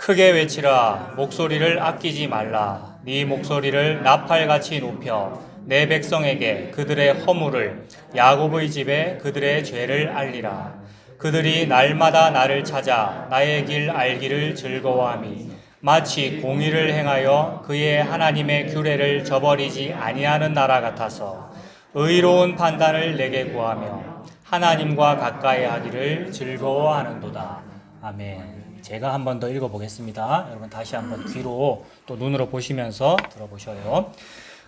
크게 외치라. 목소리를 아끼지 말라. 네 목소리를 나팔같이 높여 내 백성에게 그들의 허물을, 야곱의 집에 그들의 죄를 알리라. 그들이 날마다 나를 찾아 나의 길 알기를 즐거워함이 마치 공의를 행하여 그의 하나님의 규례를 저버리지 아니하는 나라 같아서 의로운 판단을 내게 구하며 하나님과 가까이 하기를 즐거워하는도다. 아멘. 제가 한 번 더 읽어보겠습니다. 여러분 다시 한번 귀로 또 눈으로 보시면서 들어보셔요.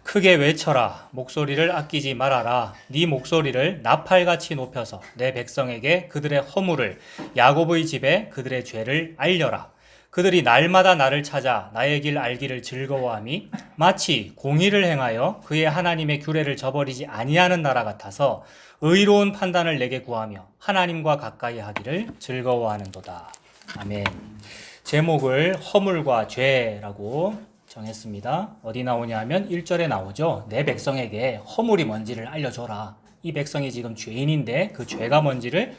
크게 외쳐라. 목소리를 아끼지 말아라. 네 목소리를 나팔같이 높여서 내 백성에게 그들의 허물을, 야곱의 집에 그들의 죄를 알려라. 그들이 날마다 나를 찾아 나의 길 알기를 즐거워함이 마치 공의를 행하여 그의 하나님의 규례를 저버리지 아니하는 나라 같아서 의로운 판단을 내게 구하며 하나님과 가까이 하기를 즐거워하는도다. 아멘. 제목을 허물과 죄라고 정했습니다. 어디 나오냐 하면 1절에 나오죠. 내 백성에게 허물이 뭔지를 알려줘라. 이 백성이 지금 죄인인데 그 죄가 뭔지를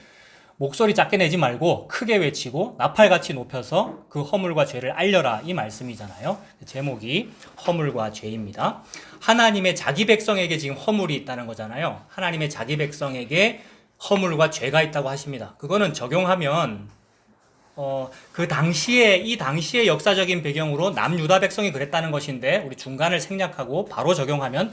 목소리 작게 내지 말고 크게 외치고 나팔같이 높여서 그 허물과 죄를 알려라, 이 말씀이잖아요. 제목이 허물과 죄입니다. 하나님의 자기 백성에게 지금 허물이 있다는 거잖아요. 하나님의 자기 백성에게 허물과 죄가 있다고 하십니다. 그거는 적용하면 그 당시에, 이 당시의 역사적인 배경으로 남유다 백성이 그랬다는 것인데 우리 중간을 생략하고 바로 적용하면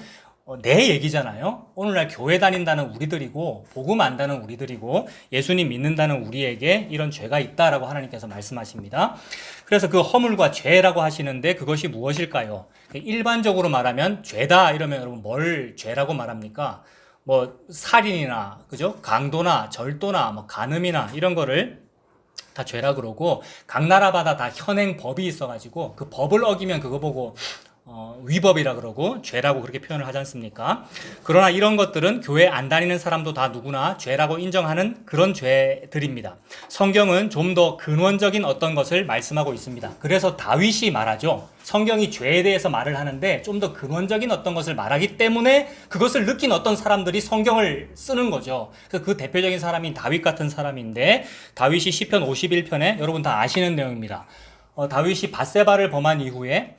내 얘기잖아요. 오늘날 교회 다닌다는 우리들이고 복음 안다는 우리들이고 예수님 믿는다는 우리에게 이런 죄가 있다라고 하나님께서 말씀하십니다. 그래서 그 허물과 죄라고 하시는데 그것이 무엇일까요? 일반적으로 말하면 죄다 이러면 여러분 뭘 죄라고 말합니까? 뭐 살인이나 그죠? 강도나 절도나 뭐 간음이나 이런 거를 다 죄라 그러고 각 나라마다 다 현행 법이 있어가지고 그 법을 어기면 그거 보고 위법이라 그러고 죄라고 그렇게 표현을 하지 않습니까? 그러나 이런 것들은 교회 안 다니는 사람도 다 누구나 죄라고 인정하는 그런 죄들입니다. 성경은 좀 더 근원적인 어떤 것을 말씀하고 있습니다. 그래서 다윗이 말하죠. 성경이 죄에 대해서 말을 하는데 좀 더 근원적인 어떤 것을 말하기 때문에 그것을 느낀 어떤 사람들이 성경을 쓰는 거죠. 그래서 그 대표적인 사람이 다윗 같은 사람인데 다윗이 시편 51편에 여러분 다 아시는 내용입니다. 다윗이 밧세바를 범한 이후에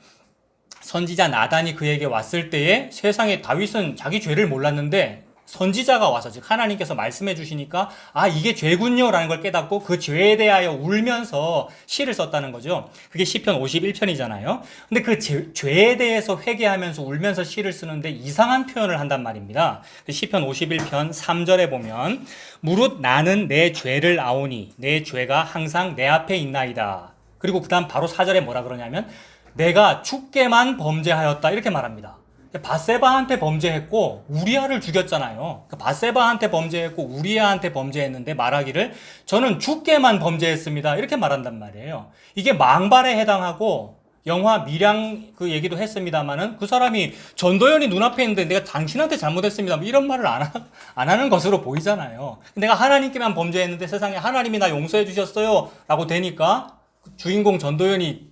선지자 나단이 그에게 왔을 때에 세상에 다윗은 자기 죄를 몰랐는데 선지자가 와서 즉 하나님께서 말씀해 주시니까 아 이게 죄군요 라는 걸 깨닫고 그 죄에 대하여 울면서 시를 썼다는 거죠. 그게 시편 51편이잖아요. 근데 그 죄에 대해서 회개하면서 울면서 시를 쓰는데 이상한 표현을 한단 말입니다. 시편 51편 3절에 보면 무릇 나는 내 죄를 아오니 내 죄가 항상 내 앞에 있나이다. 그리고 그 다음 바로 4절에 뭐라 그러냐면 내가 주께만 범죄하였다 이렇게 말합니다. 밧세바한테 범죄했고 우리아를 죽였잖아요. 밧세바한테 범죄했고 우리아한테 범죄했는데 말하기를 저는 주께만 범죄했습니다 이렇게 말한단 말이에요. 이게 망발에 해당하고 영화 미량 그 얘기도 했습니다만은 그 사람이 전도연이 눈앞에 있는데 내가 당신한테 잘못했습니다 이런 말을 안 하는 것으로 보이잖아요. 내가 하나님께만 범죄했는데 세상에 하나님이 나 용서해 주셨어요 라고 되니까 주인공 전도연이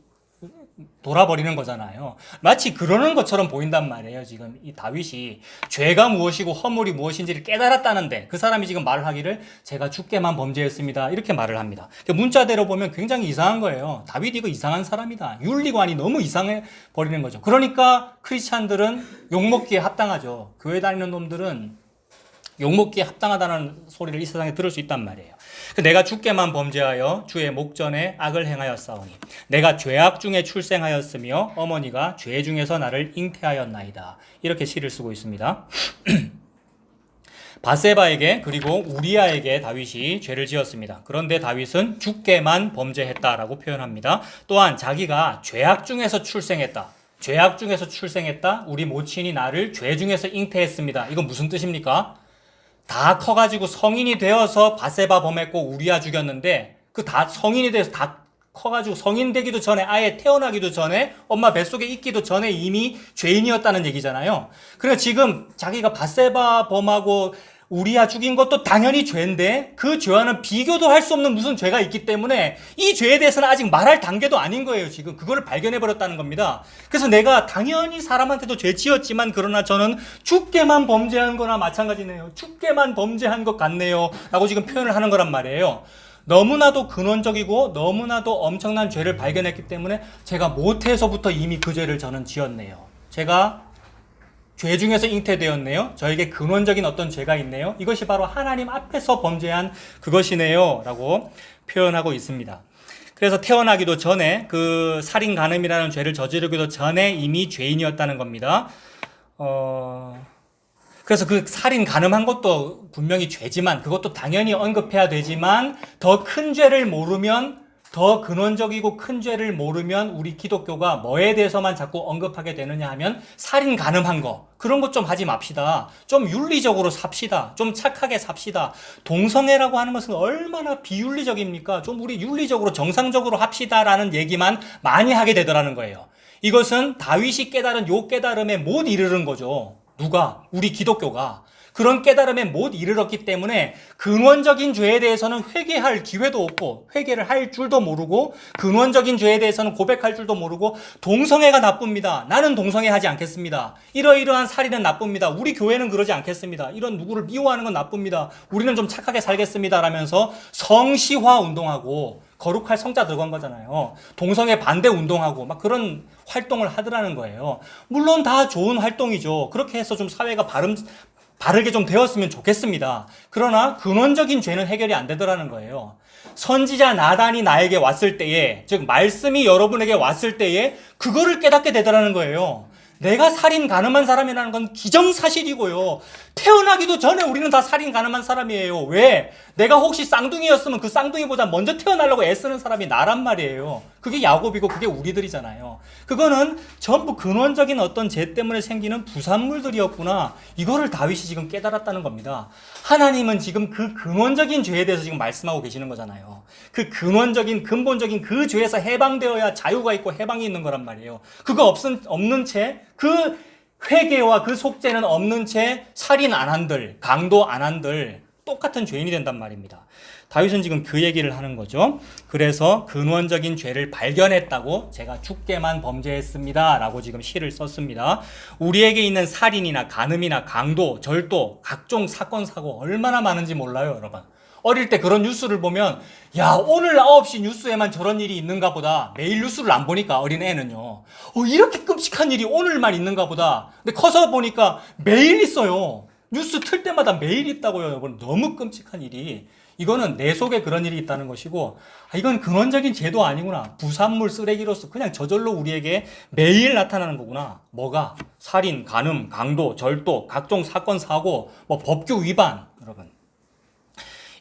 돌아버리는 거잖아요. 마치 그러는 것처럼 보인단 말이에요. 지금 이 다윗이 죄가 무엇이고 허물이 무엇인지를 깨달았다는데 그 사람이 지금 말을 하기를 제가 주께만 범죄했습니다 이렇게 말을 합니다. 문자대로 보면 굉장히 이상한 거예요. 다윗 이거 이상한 사람이다. 윤리관이 너무 이상해 버리는 거죠. 그러니까 크리스찬들은 욕먹기에 합당하죠. 교회 다니는 놈들은 욕먹기에 합당하다는 소리를 이 세상에 들을 수 있단 말이에요. 내가 주께만 범죄하여 주의 목전에 악을 행하였사오니 내가 죄악 중에 출생하였으며 어머니가 죄 중에서 나를 잉태하였나이다. 이렇게 시를 쓰고 있습니다. 밧세바에게 그리고 우리아에게 다윗이 죄를 지었습니다. 그런데 다윗은 주께만 범죄했다라고 표현합니다. 또한 자기가 죄악 중에서 출생했다. 죄악 중에서 출생했다. 우리 모친이 나를 죄 중에서 잉태했습니다. 이건 무슨 뜻입니까? 다 커가지고 성인이 되어서 밧세바 범했고 우리아 죽였는데 그 다 성인이 돼서 다 커가지고 성인 되기도 전에 아예 태어나기도 전에 엄마 뱃속에 있기도 전에 이미 죄인이었다는 얘기잖아요. 그래서 지금 자기가 밧세바 범하고 우리아 죽인 것도 당연히 죄인데 그 죄와는 비교도 할 수 없는 무슨 죄가 있기 때문에 이 죄에 대해서는 아직 말할 단계도 아닌 거예요. 지금 그거를 발견해버렸다는 겁니다. 그래서 내가 당연히 사람한테도 죄 지었지만 그러나 저는 주께만 범죄한 거나 마찬가지네요. 주께만 범죄한 것 같네요 라고 지금 표현을 하는 거란 말이에요. 너무나도 근원적이고 너무나도 엄청난 죄를 발견했기 때문에 제가 모태에서부터 이미 그 죄를 저는 지었네요. 제가 죄 중에서 잉태되었네요. 저에게 근원적인 어떤 죄가 있네요. 이것이 바로 하나님 앞에서 범죄한 그것이네요. 라고 표현하고 있습니다. 그래서 태어나기도 전에 그 살인 간음이라는 죄를 저지르기도 전에 이미 죄인이었다는 겁니다. 그래서 그 살인 간음한 것도 분명히 죄지만 그것도 당연히 언급해야 되지만 더 큰 죄를 모르면 더 근원적이고 큰 죄를 모르면 우리 기독교가 뭐에 대해서만 자꾸 언급하게 되느냐 하면 살인 간음한 거 그런 것 좀 하지 맙시다. 좀 윤리적으로 삽시다. 좀 착하게 삽시다. 동성애라고 하는 것은 얼마나 비윤리적입니까? 좀 우리 윤리적으로 정상적으로 합시다라는 얘기만 많이 하게 되더라는 거예요. 이것은 다윗이 깨달은 요 깨달음에 못 이르는 거죠. 누가? 우리 기독교가. 그런 깨달음에 못 이르렀기 때문에 근원적인 죄에 대해서는 회개할 기회도 없고 회개를 할 줄도 모르고 근원적인 죄에 대해서는 고백할 줄도 모르고 동성애가 나쁩니다. 나는 동성애 하지 않겠습니다. 이러이러한 살인은 나쁩니다. 우리 교회는 그러지 않겠습니다. 이런 누구를 미워하는 건 나쁩니다. 우리는 좀 착하게 살겠습니다. 라면서 성시화 운동하고 거룩할 성자 들어간 거잖아요. 동성애 반대 운동하고 막 그런 활동을 하더라는 거예요. 물론 다 좋은 활동이죠. 그렇게 해서 좀 사회가 바르게 좀 되었으면 좋겠습니다. 그러나 근원적인 죄는 해결이 안 되더라는 거예요. 선지자 나단이 나에게 왔을 때에, 즉 말씀이 여러분에게 왔을 때에 그거를 깨닫게 되더라는 거예요. 내가 살인 간음한 사람이라는 건 기정사실이고요. 태어나기도 전에 우리는 다 살인 간음한 사람이에요. 왜? 내가 혹시 쌍둥이였으면 그 쌍둥이보다 먼저 태어나려고 애쓰는 사람이 나란 말이에요. 그게 야곱이고 그게 우리들이잖아요. 그거는 전부 근원적인 어떤 죄 때문에 생기는 부산물들이었구나. 이거를 다윗이 지금 깨달았다는 겁니다. 하나님은 지금 그 근원적인 죄에 대해서 지금 말씀하고 계시는 거잖아요. 그 근원적인 근본적인 그 죄에서 해방되어야 자유가 있고 해방이 있는 거란 말이에요. 그거 없는 채 그 회개와 그 속죄는 없는 채 살인 안 한들, 강도 안 한들 똑같은 죄인이 된단 말입니다. 다윗은 지금 그 얘기를 하는 거죠. 그래서 근원적인 죄를 발견했다고 제가 죽게만 범죄했습니다. 라고 지금 시를 썼습니다. 우리에게 있는 살인이나 간음이나 강도, 절도, 각종 사건, 사고 얼마나 많은지 몰라요, 여러분. 어릴 때 그런 뉴스를 보면 야 오늘 9시 뉴스에만 저런 일이 있는가 보다. 매일 뉴스를 안 보니까 어린애는요. 이렇게 끔찍한 일이 오늘만 있는가 보다. 근데 커서 보니까 매일 있어요. 뉴스 틀 때마다 매일 있다고요. 여러분 너무 끔찍한 일이. 이거는 내 속에 그런 일이 있다는 것이고 이건 근원적인 죄도 아니구나. 부산물 쓰레기로서 그냥 저절로 우리에게 매일 나타나는 거구나. 뭐가? 살인, 간음, 강도, 절도, 각종 사건, 사고, 법규 위반. 여러분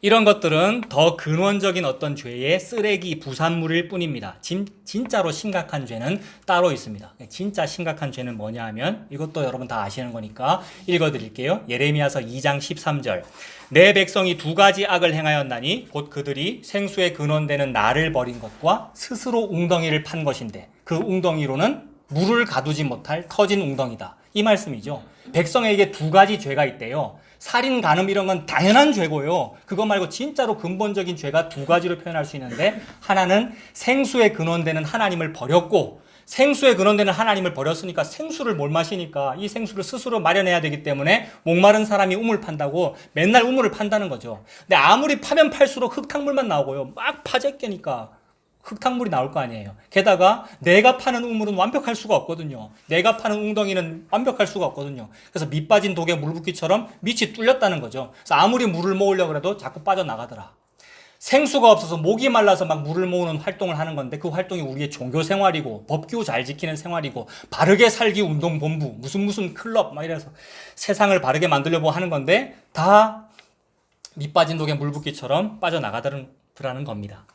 이런 것들은 더 근원적인 어떤 죄의 쓰레기 부산물일 뿐입니다. 진짜로 심각한 죄는 따로 있습니다. 진짜 심각한 죄는 뭐냐 하면 이것도 여러분 다 아시는 거니까 읽어드릴게요. 예레미야서 2장 13절 내 백성이 두 가지 악을 행하였나니 곧 그들이 생수에 근원되는 나를 버린 것과 스스로 웅덩이를 판 것인데 그 웅덩이로는 물을 가두지 못할 터진 웅덩이다. 이 말씀이죠. 백성에게 두 가지 죄가 있대요. 살인, 간음 이런 건 당연한 죄고요. 그거 말고 진짜로 근본적인 죄가 두 가지로 표현할 수 있는데 하나는 생수에 근원되는 하나님을 버렸고 생수에 근원되는 하나님을 버렸으니까 생수를 못 마시니까 이 생수를 스스로 마련해야 되기 때문에 목마른 사람이 우물 판다고 맨날 우물을 판다는 거죠. 근데 아무리 파면 팔수록 흙탕물만 나오고요. 막 파재껴니까 흙탕물이 나올 거 아니에요. 게다가 내가 파는 우물은 완벽할 수가 없거든요. 내가 파는 웅덩이는 완벽할 수가 없거든요. 그래서 밑 빠진 독에 물 붓기처럼 밑이 뚫렸다는 거죠. 그래서 아무리 물을 모으려고 해도 자꾸 빠져나가더라. 생수가 없어서 목이 말라서 막 물을 모으는 활동을 하는 건데 그 활동이 우리의 종교 생활이고 법규 잘 지키는 생활이고 바르게 살기 운동본부 무슨 클럽 막 이래서 세상을 바르게 만들려고 하는 건데 다 밑 빠진 독에 물 붓기처럼 빠져나가더라는 겁니다.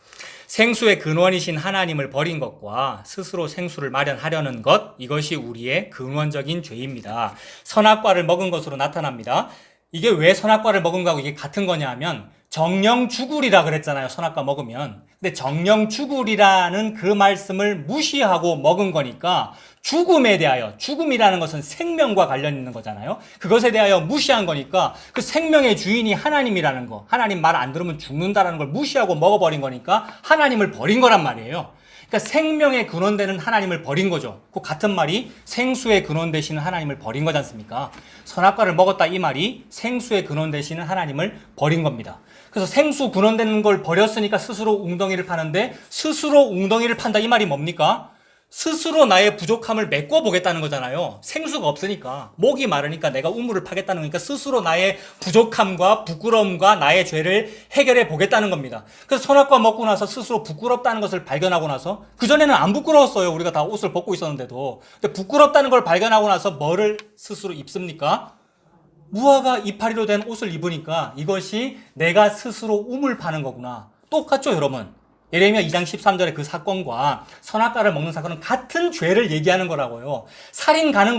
생수의 근원이신 하나님을 버린 것과 스스로 생수를 마련하려는 것, 이것이 우리의 근원적인 죄입니다. 선악과를 먹은 것으로 나타납니다. 이게 왜 선악과를 먹은 거하고 이게 같은 거냐 하면 정령 죽으리라 그랬잖아요. 선악과 먹으면. 근데 정령 죽으리라는 그 말씀을 무시하고 먹은 거니까 죽음에 대하여, 죽음이라는 것은 생명과 관련 있는 거잖아요. 그것에 대하여 무시한 거니까 그 생명의 주인이 하나님이라는 거, 하나님 말 안 들으면 죽는다라는 걸 무시하고 먹어버린 거니까 하나님을 버린 거란 말이에요. 그러니까 생명에 근원되는 하나님을 버린 거죠. 그 같은 말이 생수에 근원되시는 하나님을 버린 거지 않습니까? 선악과를 먹었다 이 말이 생수에 근원되시는 하나님을 버린 겁니다. 그래서 생수 근원되는 걸 버렸으니까 스스로 웅덩이를 파는데 스스로 웅덩이를 판다 이 말이 뭡니까? 스스로 나의 부족함을 메꿔보겠다는 거잖아요. 생수가 없으니까, 목이 마르니까 내가 우물을 파겠다는 거니까 스스로 나의 부족함과 부끄러움과 나의 죄를 해결해 보겠다는 겁니다. 그래서 선악과 먹고 나서 스스로 부끄럽다는 것을 발견하고 나서, 그전에는 안 부끄러웠어요. 우리가 다 옷을 벗고 있었는데도. 근데 부끄럽다는 걸 발견하고 나서 뭐를 스스로 입습니까? 무화과 이파리로 된 옷을 입으니까 이것이 내가 스스로 우물 파는 거구나. 똑같죠, 여러분? 예레미야 2장 13절의 그 사건과 선악과를 먹는 사건은 같은 죄를 얘기하는 거라고요. 살인 가늠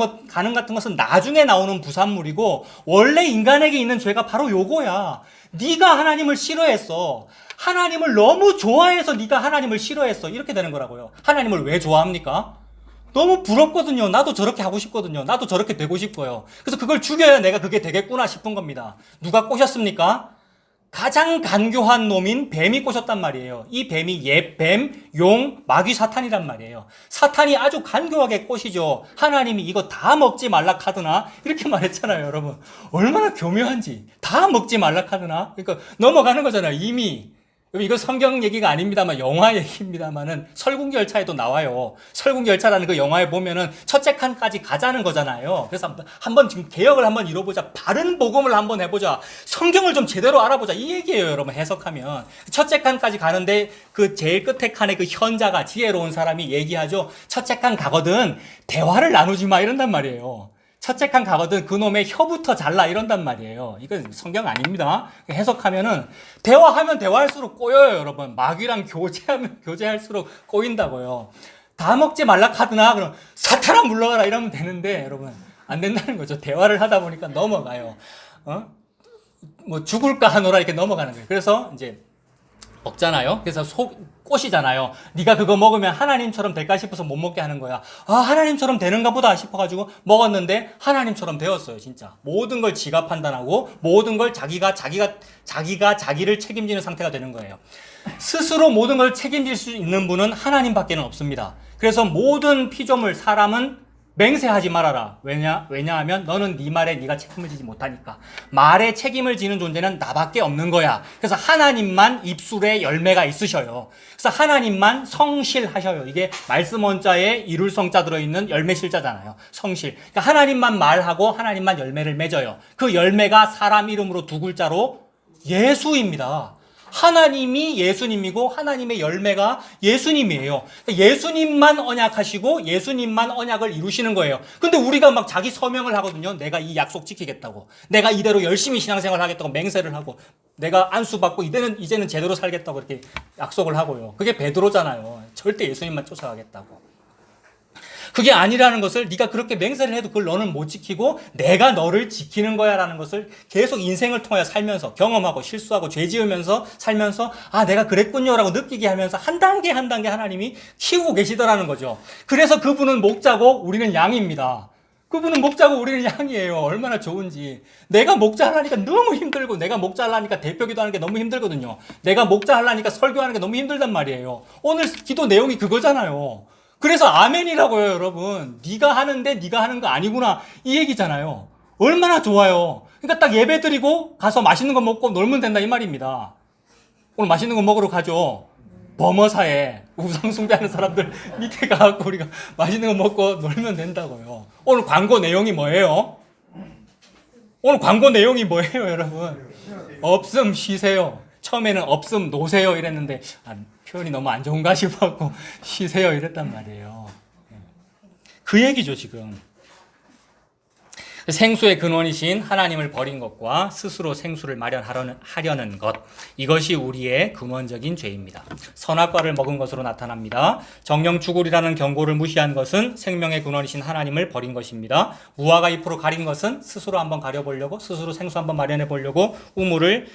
같은 것은 나중에 나오는 부산물이고 원래 인간에게 있는 죄가 바로 요거야. 네가 하나님을 싫어했어. 하나님을 너무 좋아해서 네가 하나님을 싫어했어. 이렇게 되는 거라고요. 하나님을 왜 좋아합니까? 너무 부럽거든요. 나도 저렇게 하고 싶거든요. 나도 저렇게 되고 싶어요. 그래서 그걸 죽여야 내가 그게 되겠구나 싶은 겁니다. 누가 꼬셨습니까? 가장 간교한 놈인 뱀이 꼬셨단 말이에요. 이 뱀이 옛뱀, 용, 마귀 사탄이란 말이에요. 사탄이 아주 간교하게 꼬시죠. 하나님이 이거 다 먹지 말라 카드나 이렇게 말했잖아요, 여러분. 얼마나 교묘한지. 다 먹지 말라 카드나. 그러니까 넘어가는 거잖아요, 이미. 이거 성경 얘기가 아닙니다만 영화 얘기입니다만은 설국열차에도 나와요. 설국열차라는 그 영화에 보면은 첫째 칸까지 가자는 거잖아요. 그래서 한번 지금 개혁을 한번 이뤄보자. 바른 복음을 한번 해보자. 성경을 좀 제대로 알아보자. 이 얘기예요, 여러분. 해석하면. 첫째 칸까지 가는데 그 제일 끝에 칸에 그 현자가 지혜로운 사람이 얘기하죠. 첫째 칸 가거든 대화를 나누지 마 이런단 말이에요. 첫째 칸 가거든 그놈의 혀부터 잘라 이런단 말이에요. 이건 성경 아닙니다. 해석하면은 대화하면 대화할수록 꼬여요, 여러분. 마귀랑 교제하면 교제할수록 꼬인다고요. 다 먹지 말라 카드나 그럼 사탄아 물러가라 이러면 되는데 여러분 안 된다는 거죠. 대화를 하다 보니까 넘어가요. 뭐 죽을까 하노라 이렇게 넘어가는 거예요. 그래서 이제 먹잖아요. 그래서 꽃이잖아요. 네가 그거 먹으면 하나님처럼 될까 싶어서 못 먹게 하는 거야. 아, 하나님처럼 되는가 보다 싶어가지고 먹었는데 하나님처럼 되었어요, 진짜. 모든 걸 지가 판단하고 모든 걸 자기가 자기를 책임지는 상태가 되는 거예요. 스스로 모든 걸 책임질 수 있는 분은 하나님밖에는 없습니다. 그래서 모든 피조물, 사람은 맹세하지 말아라. 왜냐하면 너는 네 말에 네가 책임을 지지 못하니까. 말에 책임을 지는 존재는 나밖에 없는 거야. 그래서 하나님만 입술에 열매가 있으셔요. 그래서 하나님만 성실하셔요. 이게 말씀 원자에 이룰 성자 들어있는 열매실자잖아요. 성실. 그러니까 하나님만 말하고 하나님만 열매를 맺어요. 그 열매가 사람 이름으로 두 글자로 예수입니다. 하나님이 예수님이고 하나님의 열매가 예수님이에요. 예수님만 언약하시고 예수님만 언약을 이루시는 거예요. 근데 우리가 막 자기 서명을 하거든요. 내가 이 약속 지키겠다고. 내가 이대로 열심히 신앙생활 하겠다고 맹세를 하고 내가 안수받고 이제는 제대로 살겠다고 이렇게 약속을 하고요. 그게 베드로잖아요. 절대 예수님만 쫓아가겠다고. 그게 아니라는 것을 네가 그렇게 맹세를 해도 그걸 너는 못 지키고 내가 너를 지키는 거야 라는 것을 계속 인생을 통하여 살면서 경험하고 실수하고 죄 지으면서 살면서 아 내가 그랬군요 라고 느끼게 하면서 한 단계 한 단계 하나님이 키우고 계시더라는 거죠. 그래서 그분은 목자고 우리는 양입니다. 그분은 목자고 우리는 양이에요. 얼마나 좋은지. 내가 목자 하려니까 너무 힘들고 내가 목자 하려니까 대표기도 하는 게 너무 힘들거든요. 내가 목자 하려니까 설교하는 게 너무 힘들단 말이에요. 오늘 기도 내용이 그거잖아요. 그래서 아멘이라고요, 여러분. 네가 하는데 네가 하는 거 아니구나 이 얘기잖아요. 얼마나 좋아요. 그러니까 딱 예배 드리고 가서 맛있는 거 먹고 놀면 된다 이 말입니다. 오늘 맛있는 거 먹으러 가죠. 범어사에 우상 숭배하는 사람들 밑에 가갖고 우리가 맛있는 거 먹고 놀면 된다고요. 오늘 광고 내용이 뭐예요? 오늘 광고 내용이 뭐예요, 여러분? 없음 쉬세요. 처음에는 없음 노세요 이랬는데 표현이 너무 안 좋은가 싶어갖고 쉬세요 이랬단 말이에요. 그 얘기죠 지금. 생수의 근원이신 하나님을 버린 것과 스스로 생수를 마련하려는 것, 이것이 우리의 근원적인 죄입니다. 선악과를 먹은 것으로 나타납니다. 정령 죽으리라는 경고를 무시한 것은 생명의 근원이신 하나님을 버린 것입니다. 무화과 잎으로 가린 것은 스스로 한번 가려보려고, 스스로 생수 한번 마련해 보려고 우물을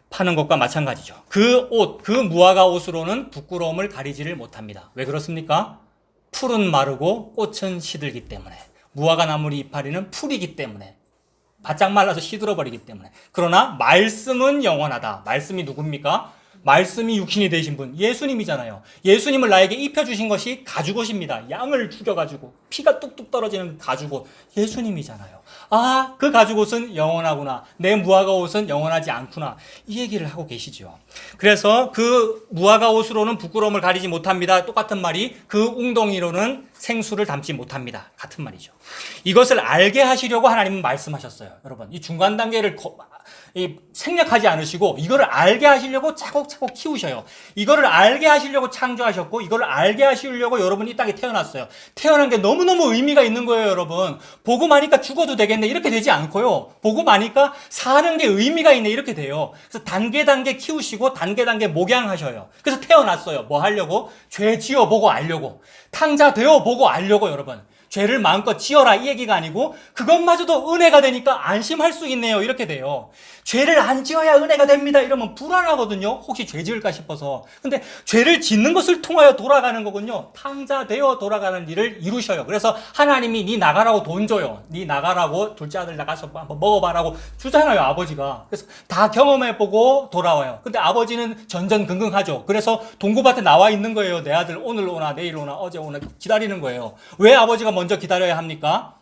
파는 것과 마찬가지죠. 그 무화과 옷으로는 부끄러움을 가리지를 못합니다. 왜 그렇습니까? 풀은 마르고 꽃은 시들기 때문에. 무화과 나무리 이파리는 풀이기 때문에. 바짝 말라서 시들어 버리기 때문에. 그러나 말씀은 영원하다. 말씀이 누굽니까? 말씀이 육신이 되신 분 예수님이잖아요. 예수님을 나에게 입혀주신 것이 가죽옷입니다. 양을 죽여가지고 피가 뚝뚝 떨어지는 가죽옷 예수님이잖아요. 아, 그 가죽옷은 영원하구나. 내 무화과 옷은 영원하지 않구나. 이 얘기를 하고 계시죠. 그래서 그 무화과 옷으로는 부끄러움을 가리지 못합니다. 똑같은 말이 그 웅덩이로는 생수를 담지 못합니다. 같은 말이죠. 이것을 알게 하시려고 하나님은 말씀하셨어요. 여러분, 이 중간 단계를 생략하지 않으시고 이거를 알게 하시려고 차곡차곡 키우셔요. 이거를 알게 하시려고 창조하셨고 이거를 알게 하시려고 여러분이 이 땅에 태어났어요. 태어난 게 너무너무 의미가 있는 거예요, 여러분. 보고 마니까 죽어도 되겠네 이렇게 되지 않고요. 보고 마니까 사는 게 의미가 있네 이렇게 돼요. 그래서 단계 키우시고 단계 목양하셔요. 그래서 태어났어요. 뭐 하려고? 죄 지어보고 알려고. 탕자 되어보고 알려고 여러분. 죄를 마음껏 지어라 이 얘기가 아니고 그것마저도 은혜가 되니까 안심할 수 있네요 이렇게 돼요. 죄를 안 지어야 은혜가 됩니다 이러면 불안하거든요. 혹시 죄 지을까 싶어서. 근데 죄를 짓는 것을 통하여 돌아가는 거군요. 탕자 되어 돌아가는 일을 이루셔요. 그래서 하나님이 네 나가라고 돈 줘요. 네 나가라고 둘째 아들 나가서 한번 먹어봐라고 주잖아요 아버지가. 그래서 다 경험해보고 돌아와요. 근데 아버지는 전전긍긍하죠. 그래서 동구밭에 나와 있는 거예요. 내 아들 오늘 오나 내일 오나 어제 오나 기다리는 거예요. 왜 아버지가 먼저 기다려야 합니까?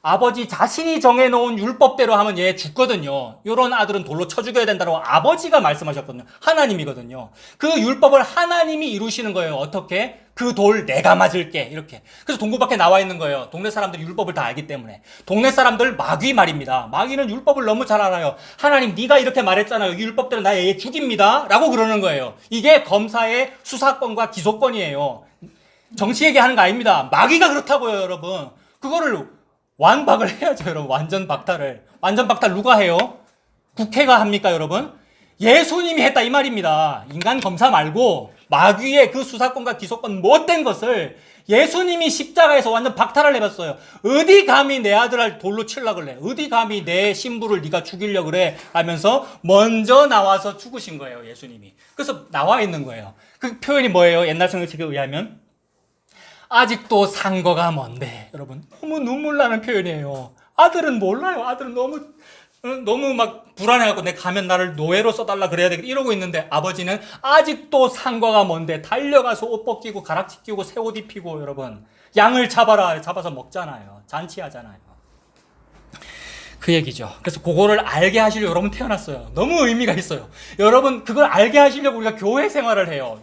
아버지 자신이 정해놓은 율법대로 하면 얘 죽거든요. 이런 아들은 돌로 쳐 죽여야 된다고 아버지가 말씀하셨거든요. 하나님이거든요. 그 율법을 하나님이 이루시는 거예요. 어떻게? 그 돌 내가 맞을게 이렇게. 그래서 동굴 밖에 나와 있는 거예요. 동네 사람들이 율법을 다 알기 때문에. 동네 사람들 마귀 말입니다. 마귀는 율법을 너무 잘 알아요. 하나님 네가 이렇게 말했잖아요. 이 율법대로 나 얘 죽입니다 라고 그러는 거예요. 이게 검사의 수사권과 기소권이에요. 정치 얘기하는 거 아닙니다. 마귀가 그렇다고요 여러분. 그거를 완박을 해야죠 여러분. 완전 박탈을. 완전 박탈 누가 해요? 국회가 합니까 여러분? 예수님이 했다 이 말입니다. 인간 검사 말고 마귀의 그 수사권과 기소권 못된 것을 예수님이 십자가에서 완전 박탈을 해봤어요. 어디 감히 내 아들을 돌로 치려고 그래? 어디 감히 내 신부를 네가 죽이려고 그래? 하면서 먼저 나와서 죽으신 거예요 예수님이. 그래서 나와 있는 거예요. 그 표현이 뭐예요? 옛날 성경책에 의하면 아직도 상거가 먼데. 여러분 너무 눈물 나는 표현이에요. 아들은 몰라요. 아들은 너무 막 불안해갖고 내 가면 나를 노예로 써달라 그래야 되겠다 이러고 있는데 아버지는 아직도 상거가 먼데 달려가서 옷 벗기고 가락지 끼고 새 옷 입히고 여러분 양을 잡아서 먹잖아요. 잔치하잖아요. 그 얘기죠. 그래서 그거를 알게 하시려고 여러분 태어났어요. 너무 의미가 있어요. 여러분 그걸 알게 하시려고 우리가 교회 생활을 해요.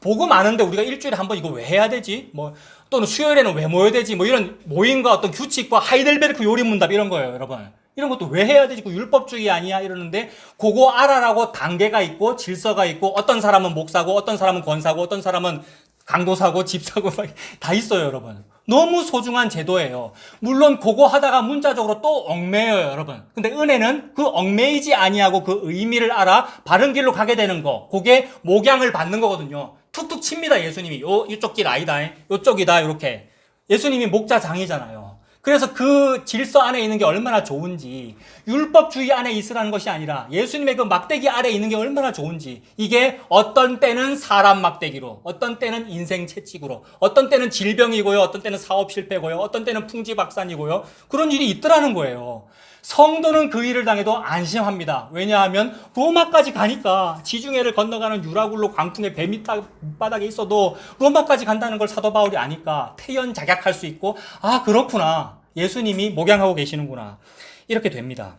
복음 아는데 우리가 일주일에 한 번 이거 왜 해야 되지? 뭐 또는 수요일에는 왜 모여야 되지? 뭐 이런 모임과 어떤 규칙과 하이델베르크 요리문답 이런 거예요, 여러분. 이런 것도 왜 해야 되지? 그 율법주의 아니야? 이러는데 그거 알아라고 단계가 있고 질서가 있고 어떤 사람은 목사고 어떤 사람은 권사고 어떤 사람은 강도사고 집사고 다 있어요, 여러분. 너무 소중한 제도예요. 물론 그거 하다가 문자적으로 또 얽매여요, 여러분. 근데 은혜는 그 얽매이지 아니하고 그 의미를 알아 바른 길로 가게 되는 거. 그게 목양을 받는 거거든요. 툭툭 칩니다, 예수님이. 이쪽 길 아니다. 이쪽이다, 이렇게. 예수님이 목자장이잖아요. 그래서 그 질서 안에 있는 게 얼마나 좋은지, 율법주의 안에 있으라는 것이 아니라 예수님의 그 막대기 아래 있는 게 얼마나 좋은지, 이게 어떤 때는 사람 막대기로, 어떤 때는 인생 채찍으로, 어떤 때는 질병이고요, 어떤 때는 사업 실패고요, 어떤 때는 풍지박산이고요, 그런 일이 있더라는 거예요. 성도는 그 일을 당해도 안심합니다. 왜냐하면 로마까지 가니까 지중해를 건너가는 유라굴로 광풍의 배 밑바닥에 있어도 로마까지 간다는 걸 사도 바울이 아니까 태연작약할 수 있고 아 그렇구나. 예수님이 목양하고 계시는구나. 이렇게 됩니다.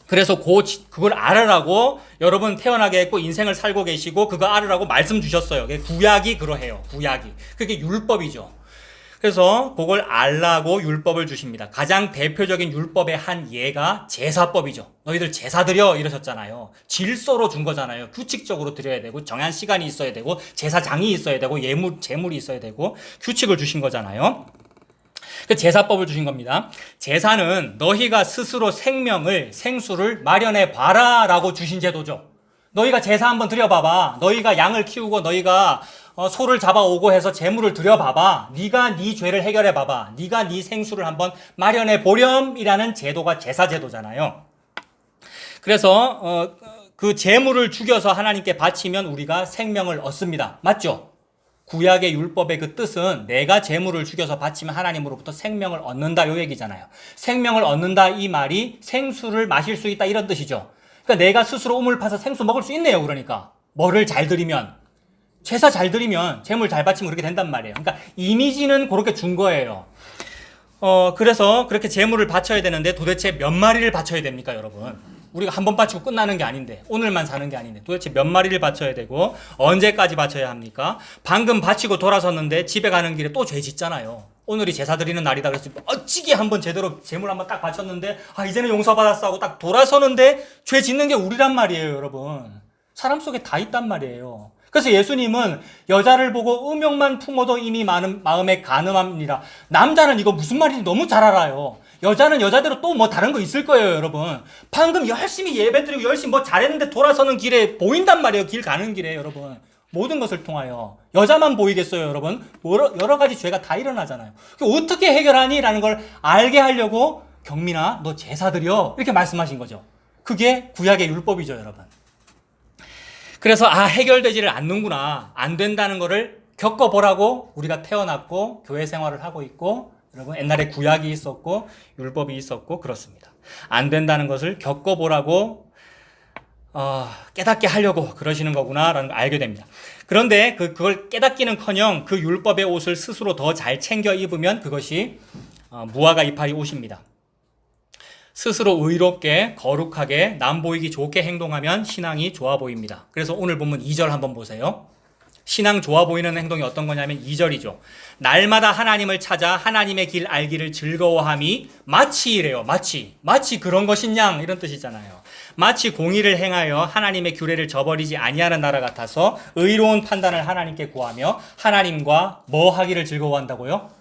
그래서 그걸 알으라고 여러분 태어나게 했고 인생을 살고 계시고 그거 알으라고 말씀 주셨어요. 구약이 그러해요. 구약이. 그게 율법이죠. 그래서 그걸 알라고 율법을 주십니다. 가장 대표적인 율법의 한 예가 제사법이죠. 너희들 제사 드려 이러셨잖아요. 질서로 준 거잖아요. 규칙적으로 드려야 되고 정한 시간이 있어야 되고 제사장이 있어야 되고 제물이 있어야 되고 규칙을 주신 거잖아요. 그 제사법을 주신 겁니다. 제사는 너희가 스스로 생수를 마련해 봐라 라고 주신 제도죠. 너희가 제사 한번 드려봐봐. 너희가 양을 키우고 너희가 소를 잡아오고 해서 제물을 드려봐봐. 네가 네 죄를 해결해봐봐. 네가 네 생수를 한번 마련해 보렴이라는 제도가 제사 제도잖아요. 그래서 그 제물을 죽여서 하나님께 바치면 우리가 생명을 얻습니다. 맞죠? 구약의 율법의 그 뜻은 내가 제물을 죽여서 바치면 하나님으로부터 생명을 얻는다 이 얘기잖아요. 생명을 얻는다 이 말이 생수를 마실 수 있다 이런 뜻이죠. 그러니까 내가 스스로 우물 파서 생수 먹을 수 있네요. 그러니까 뭐를 잘 드리면, 제사 잘 드리면, 재물 잘 바치면 그렇게 된단 말이에요. 그러니까 이미지는 그렇게 준 거예요. 그래서 그렇게 재물을 바쳐야 되는데 도대체 몇 마리를 바쳐야 됩니까, 여러분? 우리가 한 번 바치고 끝나는 게 아닌데, 오늘만 사는 게 아닌데, 도대체 몇 마리를 바쳐야 되고, 언제까지 바쳐야 합니까? 방금 바치고 돌아섰는데 집에 가는 길에 또 죄 짓잖아요. 오늘이 제사 드리는 날이다 그래서 어찌게 한번 제대로 재물 한번 딱 바쳤는데, 이제는 용서받았어 하고 딱 돌아서는데 죄 짓는 게 우리란 말이에요, 여러분. 사람 속에 다 있단 말이에요. 그래서 예수님은 여자를 보고 음욕만 품어도 이미 마음에 간음함이니라. 남자는 이거 무슨 말인지 너무 잘 알아요. 여자는 여자대로 또 뭐 다른 거 있을 거예요, 여러분. 방금 열심히 예배드리고 열심히 뭐 잘했는데 돌아서는 길에 보인단 말이에요. 길 가는 길에, 여러분. 모든 것을 통하여. 여자만 보이겠어요, 여러분? 여러 가지 죄가 다 일어나잖아요. 어떻게 해결하니? 라는 걸 알게 하려고 경민아, 너 제사 드려. 이렇게 말씀하신 거죠. 그게 구약의 율법이죠, 여러분. 그래서 해결되지를 않는구나, 안 된다는 거를 겪어보라고 우리가 태어났고 교회 생활을 하고 있고, 여러분 옛날에 구약이 있었고 율법이 있었고 그렇습니다. 안 된다는 것을 겪어보라고 깨닫게 하려고 그러시는 거구나라는 걸 알게 됩니다. 그런데 그걸 깨닫기는커녕 그 율법의 옷을 스스로 더 잘 챙겨 입으면 그것이 무화과 이파리 옷입니다. 스스로 의롭게 거룩하게 남 보이기 좋게 행동하면 신앙이 좋아 보입니다. 그래서 오늘 본문 2절 한번 보세요. 신앙 좋아 보이는 행동이 어떤 거냐면 2절이죠. 날마다 하나님을 찾아 하나님의 길 알기를 즐거워함이 마치이래요. 마치 그런 것이냐 이런 뜻이잖아요. 마치 공의를 행하여 하나님의 규례를 저버리지 아니하는 나라 같아서 의로운 판단을 하나님께 구하며 하나님과 뭐 하기를 즐거워한다고요?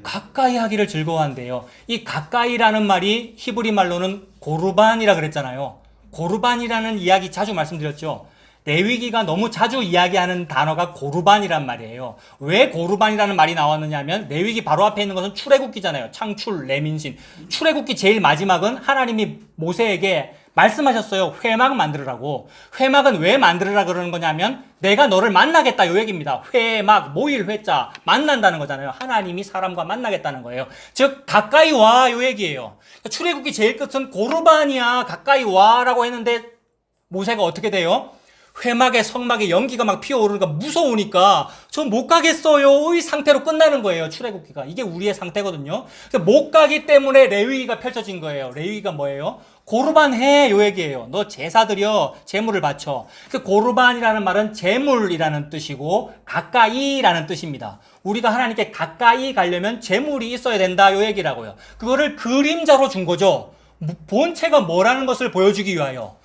가까이 하기를 즐거워한대요. 이 가까이라는 말이 히브리 말로는 고르반이라 그랬잖아요. 고르반이라는 이야기 자주 말씀드렸죠. 레위기가 너무 자주 이야기하는 단어가 고르반이란 말이에요. 왜 고르반이라는 말이 나왔느냐 하면 레위기 바로 앞에 있는 것은 출애굽기잖아요. 창출, 레민신. 출애굽기 제일 마지막은 하나님이 모세에게 말씀하셨어요. 회막 만들으라고. 회막은 왜 만들으라 그러는 거냐면 내가 너를 만나겠다 요 얘기입니다. 회막, 모일 회자, 만난다는 거잖아요. 하나님이 사람과 만나겠다는 거예요. 즉 가까이 와 요 얘기예요. 출애굽기 제일 끝은 고르반이야, 가까이 와라고 했는데 모세가 어떻게 돼요? 회막에 성막에 연기가 막 피어오르니까 무서우니까 저 못 가겠어요의 상태로 끝나는 거예요. 출애굽기가. 이게 우리의 상태거든요. 못 가기 때문에 레위기가 펼쳐진 거예요. 레위기가 뭐예요? 고르반 해 요 얘기예요. 너 제사 드려, 제물을 바쳐. 고르반이라는 말은 제물이라는 뜻이고 가까이라는 뜻입니다. 우리가 하나님께 가까이 가려면 제물이 있어야 된다 요 얘기라고요. 그거를 그림자로 준 거죠. 본체가 뭐라는 것을 보여주기 위하여,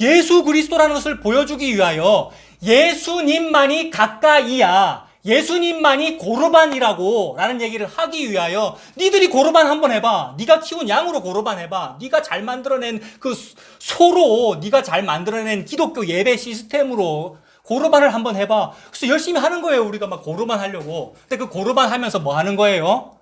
예수 그리스도라는 것을 보여주기 위하여 예수님만이 가까이야, 예수님만이 고르반이라고 라는 얘기를 하기 위하여 니들이 고르반 한번 해봐. 네가 키운 양으로 고르반 해봐. 네가 잘 만들어낸 그 소로 네가 잘 만들어낸 기독교 예배 시스템으로 고르반을 한번 해봐. 그래서 열심히 하는 거예요. 우리가 막 고르반 하려고. 근데 그 고르반 하면서 뭐 하는 거예요?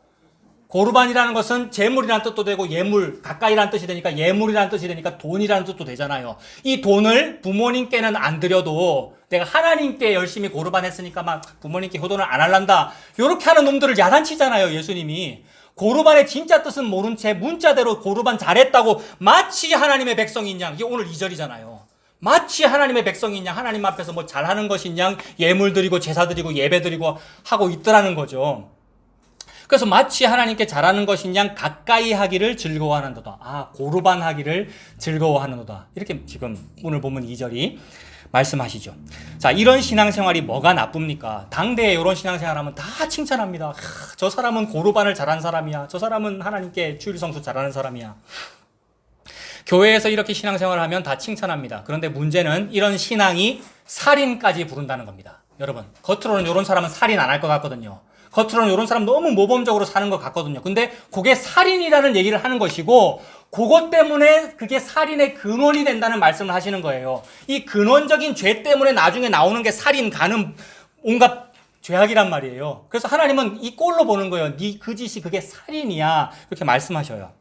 고르반이라는 것은 재물이라는 뜻도 되고 예물, 가까이라는 뜻이 되니까 예물이라는 뜻이 되니까 돈이라는 뜻도 되잖아요. 이 돈을 부모님께는 안 드려도 내가 하나님께 열심히 고르반 했으니까 막 부모님께 효도를 안 할란다, 요렇게 하는 놈들을 야단치잖아요, 예수님이. 고르반의 진짜 뜻은 모른 채 문자대로 고르반 잘했다고 마치 하나님의 백성인 양, 이게 오늘 2절이잖아요. 마치 하나님의 백성인 양, 하나님 앞에서 뭐 잘하는 것인 양 예물 드리고 제사 드리고 예배 드리고 하고 있더라는 거죠. 그래서 마치 하나님께 잘하는 것인 양 가까이 하기를 즐거워하는도다. 고르반 하기를 즐거워하는도다. 이렇게 지금 오늘 보면 2절이 말씀하시죠. 자, 이런 신앙생활이 뭐가 나쁩니까? 당대에 이런 신앙생활하면 다 칭찬합니다. 저 사람은 고르반을 잘하는 사람이야. 저 사람은 하나님께 주일 성수 잘하는 사람이야. 교회에서 이렇게 신앙생활을 하면 다 칭찬합니다. 그런데 문제는 이런 신앙이 살인까지 부른다는 겁니다. 여러분, 겉으로는 이런 사람은 살인 안 할 것 같거든요. 겉으로는 이런 사람 너무 모범적으로 사는 것 같거든요. 근데 그게 살인이라는 얘기를 하는 것이고, 그것 때문에 그게 살인의 근원이 된다는 말씀을 하시는 거예요. 이 근원적인 죄 때문에 나중에 나오는 게 살인, 간음, 온갖 죄악이란 말이에요. 그래서 하나님은 이 꼴로 보는 거예요. 네 그 짓이 그게 살인이야, 이렇게 말씀하셔요.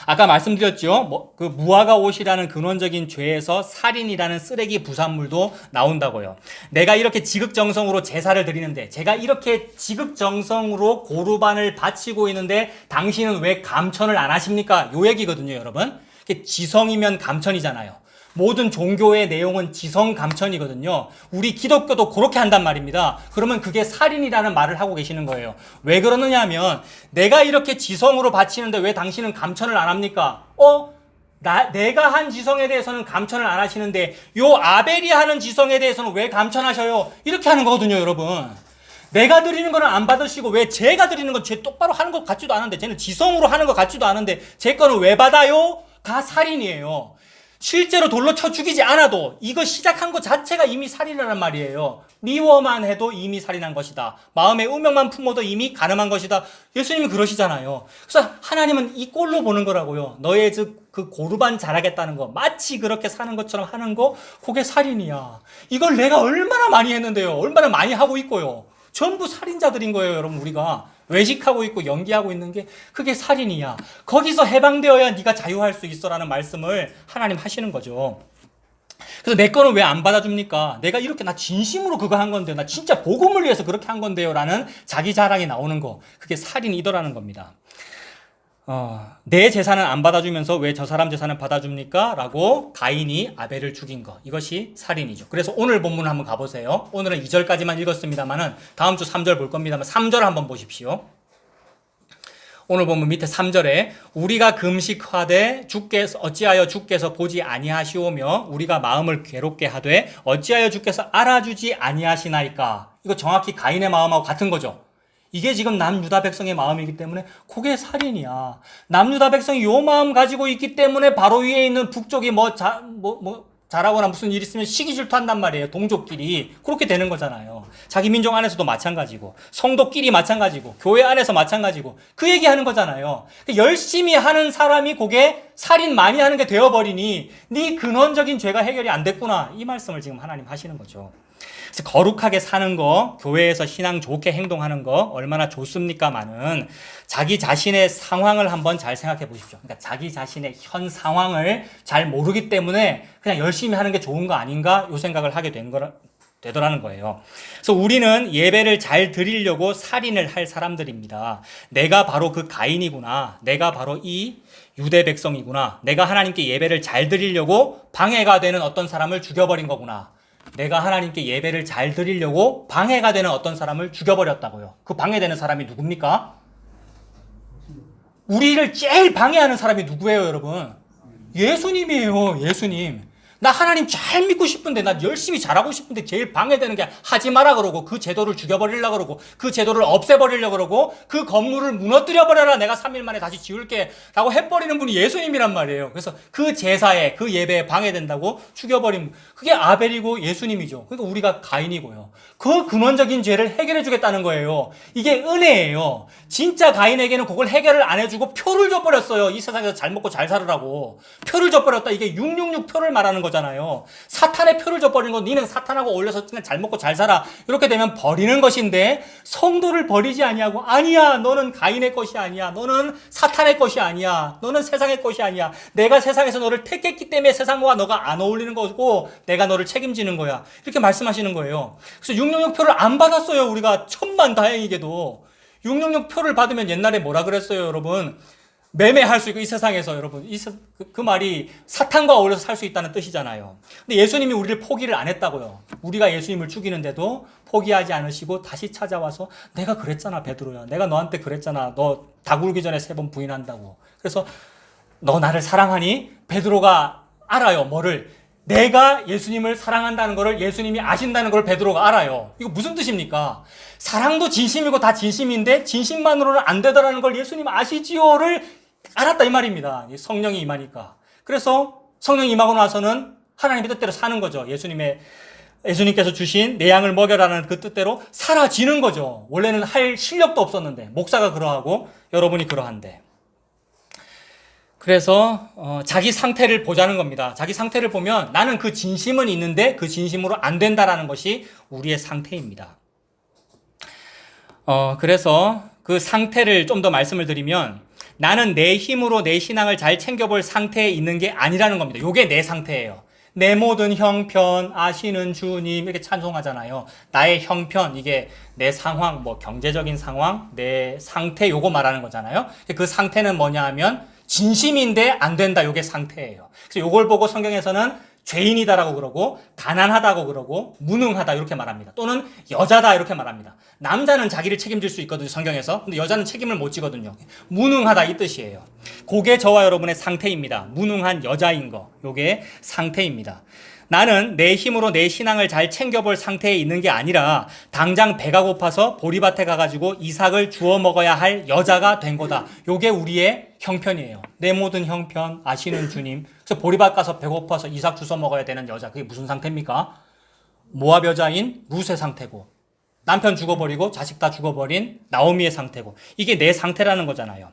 아까 말씀드렸죠. 그 무화과 옷이라는 근원적인 죄에서 살인이라는 쓰레기 부산물도 나온다고요. 내가 이렇게 지극정성으로 제사를 드리는데, 제가 이렇게 지극정성으로 고르반을 바치고 있는데 당신은 왜 감천을 안 하십니까? 요 얘기거든요, 여러분. 지성이면 감천이잖아요. 모든 종교의 내용은 지성감천이거든요. 우리 기독교도 그렇게 한단 말입니다. 그러면 그게 살인이라는 말을 하고 계시는 거예요. 왜 그러느냐 하면 내가 이렇게 지성으로 바치는데 왜 당신은 감천을 안 합니까? 내가 한 지성에 대해서는 감천을 안 하시는데 요 아벨이 하는 지성에 대해서는 왜 감천하셔요? 이렇게 하는 거거든요, 여러분. 내가 드리는 거는 안 받으시고 왜 제가 드리는 건 제 똑바로 하는 것 같지도 않은데 쟤는 지성으로 하는 것 같지도 않은데 제 거는 왜 받아요? 가 살인이에요. 실제로 돌로 쳐 죽이지 않아도 이거 시작한 것 자체가 이미 살인이라는 말이에요. 미워만 해도 이미 살인한 것이다. 마음의 음욕만 품어도 이미 간음한 것이다. 예수님은 그러시잖아요. 그래서 하나님은 이 꼴로 보는 거라고요. 너의 그 고르반 잘하겠다는 거, 마치 그렇게 사는 것처럼 하는 거, 그게 살인이야. 이걸 내가 얼마나 많이 했는데요. 얼마나 많이 하고 있고요. 전부 살인자들인 거예요, 여러분. 우리가 외식하고 있고 연기하고 있는 게 그게 살인이야. 거기서 해방되어야 네가 자유할 수 있어라는 말씀을 하나님 하시는 거죠. 그래서 내 거는 왜 안 받아줍니까? 내가 이렇게 나 진심으로 그거 한 건데요. 나 진짜 복음을 위해서 그렇게 한 건데요. 라는 자기 자랑이 나오는 거. 그게 살인이더라는 겁니다. 내 재산은 안 받아주면서 왜 저 사람 재산은 받아줍니까? 라고 가인이 아벨을 죽인 것. 이것이 살인이죠. 그래서 오늘 본문 한번 가보세요. 오늘은 2절까지만 읽었습니다만은 다음 주 3절 볼 겁니다만 3절 한번 보십시오. 오늘 본문 밑에 3절에 우리가 금식하되 어찌하여 주께서 보지 아니하시오며 우리가 마음을 괴롭게 하되 어찌하여 주께서 알아주지 아니하시나이까. 이거 정확히 가인의 마음하고 같은 거죠. 이게 지금 남유다 백성의 마음이기 때문에 그게 살인이야. 남유다 백성이 요 마음 가지고 있기 때문에 바로 위에 있는 북쪽이 잘하거나 무슨 일 있으면 시기 질투한단 말이에요. 동족끼리. 그렇게 되는 거잖아요. 자기 민족 안에서도 마찬가지고 성도끼리 마찬가지고 교회 안에서 마찬가지고 그 얘기하는 거잖아요. 열심히 하는 사람이 그게 살인 많이 하는 게 되어버리니 네 근원적인 죄가 해결이 안 됐구나. 이 말씀을 지금 하나님 하시는 거죠. 그래서 거룩하게 사는 거, 교회에서 신앙 좋게 행동하는 거 얼마나 좋습니까마는 자기 자신의 상황을 한번 잘 생각해 보십시오. 그러니까 자기 자신의 현 상황을 잘 모르기 때문에 그냥 열심히 하는 게 좋은 거 아닌가? 요 생각을 하게 되더라는 거예요. 그래서 우리는 예배를 잘 드리려고 살인을 할 사람들입니다. 내가 바로 그 가인이구나. 내가 바로 이 유대 백성이구나. 내가 하나님께 예배를 잘 드리려고 방해가 되는 어떤 사람을 죽여버린 거구나. 내가 하나님께 예배를 잘 드리려고 방해가 되는 어떤 사람을 죽여버렸다고요. 그 방해되는 사람이 누굽니까? 우리를 제일 방해하는 사람이 누구예요, 여러분? 예수님이에요, 예수님. 나 하나님 잘 믿고 싶은데, 나 열심히 잘하고 싶은데 제일 방해되는 게 하지 마라 그러고 그 제도를 죽여버리려고 그러고 그 제도를 없애버리려고 그러고 그 건물을 무너뜨려버려라 내가 3일 만에 다시 지을게 라고 해버리는 분이 예수님이란 말이에요. 그래서 그 제사에 그 예배에 방해된다고 죽여버린 그게 아벨이고 예수님이죠. 그러니까 우리가 가인이고요. 그 근원적인 죄를 해결해 주겠다는 거예요. 이게 은혜예요. 진짜 가인에게는 그걸 해결을 안 해주고 표를 줘버렸어요. 이 세상에서 잘 먹고 잘 살으라고 표를 줘버렸다. 이게 666 표를 말하는 거잖아요. 사탄의 표를 줘버리는 건 니는 사탄하고 어울려서 그냥 잘 먹고 잘 살아. 이렇게 되면 버리는 것인데 성도를 버리지 아니하고 아니야. 너는 가인의 것이 아니야. 너는 사탄의 것이 아니야. 너는 세상의 것이 아니야. 내가 세상에서 너를 택했기 때문에 세상과 너가 안 어울리는 거고 내가 너를 책임지는 거야. 이렇게 말씀하시는 거예요. 그래서 666 표를 안 받았어요. 우리가 천만다행이게도. 666 표를 받으면 옛날에 뭐라 그랬어요, 여러분? 매매할 수 있고 이 세상에서 여러분 그 말이 사탄과 어울려서 살 수 있다는 뜻이잖아요. 근데 예수님이 우리를 포기를 안 했다고요. 우리가 예수님을 죽이는데도 포기하지 않으시고 다시 찾아와서 내가 그랬잖아 베드로야. 내가 너한테 그랬잖아. 너 다 굴기 전에 3번 부인한다고. 그래서 너 나를 사랑하니? 베드로가 알아요. 뭐를? 내가 예수님을 사랑한다는 것을 예수님이 아신다는 걸 베드로가 알아요. 이거 무슨 뜻입니까? 사랑도 진심이고 다 진심인데 진심만으로는 안 되더라는 걸 예수님 아시지요를 알았다 이 말입니다. 성령이 임하니까. 그래서 성령이 임하고 나서는 하나님의 뜻대로 사는 거죠. 예수님께서 주신 내 양을 먹여라는 그 뜻대로 사라지는 거죠. 원래는 할 실력도 없었는데 목사가 그러하고 여러분이 그러한데. 그래서 자기 상태를 보자는 겁니다. 자기 상태를 보면 나는 그 진심은 있는데 그 진심으로 안 된다라는 것이 우리의 상태입니다. 그래서 그 상태를 좀 더 말씀을 드리면 나는 내 힘으로 내 신앙을 잘 챙겨볼 상태에 있는 게 아니라는 겁니다. 이게 내 상태예요. 내 모든 형편 아시는 주님 이렇게 찬송하잖아요. 나의 형편 이게 내 상황 뭐 경제적인 상황 내 상태 요거 말하는 거잖아요. 그 상태는 뭐냐 하면 진심인데 안 된다. 요게 상태예요. 그래서 요걸 보고 성경에서는 죄인이다라고 그러고 가난하다고 그러고 무능하다 이렇게 말합니다. 또는 여자다 이렇게 말합니다. 남자는 자기를 책임질 수 있거든요, 성경에서. 근데 여자는 책임을 못 지거든요. 무능하다 이 뜻이에요. 그게 저와 여러분의 상태입니다. 무능한 여자인 거. 요게 상태입니다. 나는 내 힘으로 내 신앙을 잘 챙겨볼 상태에 있는 게 아니라 당장 배가 고파서 보리밭에 가가지고 이삭을 주워 먹어야 할 여자가 된 거다. 요게 우리의 형편이에요. 내 모든 형편 아시는 주님. 그래서 보리밭 가서 배고파서 이삭 주워 먹어야 되는 여자. 그게 무슨 상태입니까? 모압 여자인 룻의 상태고, 남편 죽어버리고 자식 다 죽어버린 나오미의 상태고, 이게 내 상태라는 거잖아요.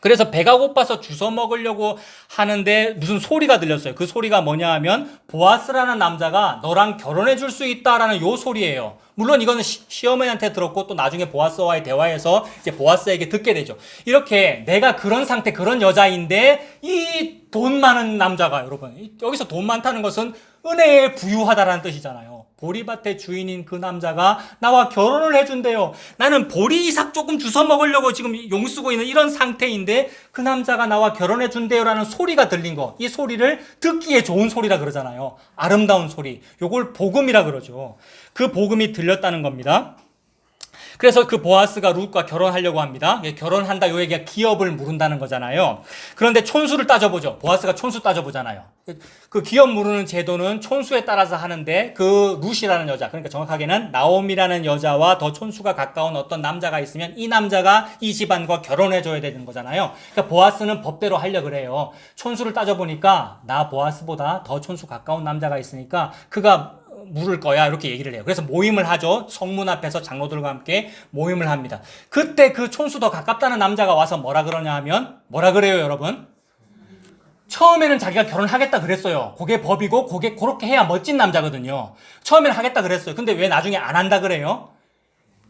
그래서 배가 고파서 주워 먹으려고 하는데 무슨 소리가 들렸어요. 그 소리가 뭐냐 하면 보아스라는 남자가 너랑 결혼해 줄 수 있다라는 요 소리예요. 물론 이거는 시어머니한테 들었고 또 나중에 보아스와의 대화에서 이제 보아스에게 듣게 되죠. 이렇게 내가 그런 상태, 그런 여자인데 이 돈 많은 남자가, 여러분, 여기서 돈 많다는 것은 은혜에 부유하다라는 뜻이잖아요. 보리밭의 주인인 그 남자가 나와 결혼을 해준대요. 나는 보리 이삭 조금 주워 먹으려고 지금 용쓰고 있는 이런 상태인데 그 남자가 나와 결혼해준대요라는 소리가 들린 거. 이 소리를 듣기에 좋은 소리라 그러잖아요. 아름다운 소리. 요걸 복음이라 그러죠. 그 복음이 들렸다는 겁니다. 그래서 그 보아스가 룻과 결혼하려고 합니다. 결혼한다 요 얘기가 기업을 물은다는 거잖아요. 그런데 촌수를 따져보죠. 보아스가 촌수 따져보잖아요. 그 기업 물으는 제도는 촌수에 따라서 하는데 그 룻이라는 여자, 그러니까 정확하게는 나오미라는 여자와 더 촌수가 가까운 어떤 남자가 있으면 이 남자가 이 집안과 결혼해줘야 되는 거잖아요. 그러니까 보아스는 법대로 하려고 그래요. 촌수를 따져보니까 나 보아스보다 더 촌수 가까운 남자가 있으니까 그가 물을 거야 이렇게 얘기를 해요. 그래서 모임을 하죠. 성문 앞에서 장로들과 함께 모임을 합니다. 그때 그 촌수 더 가깝다는 남자가 와서 뭐라 그러냐 하면 뭐라 그래요, 여러분? 처음에는 자기가 결혼하겠다 그랬어요. 그게 법이고 그게 그렇게 해야 멋진 남자거든요. 처음에는 하겠다 그랬어요. 근데 왜 나중에 안 한다 그래요?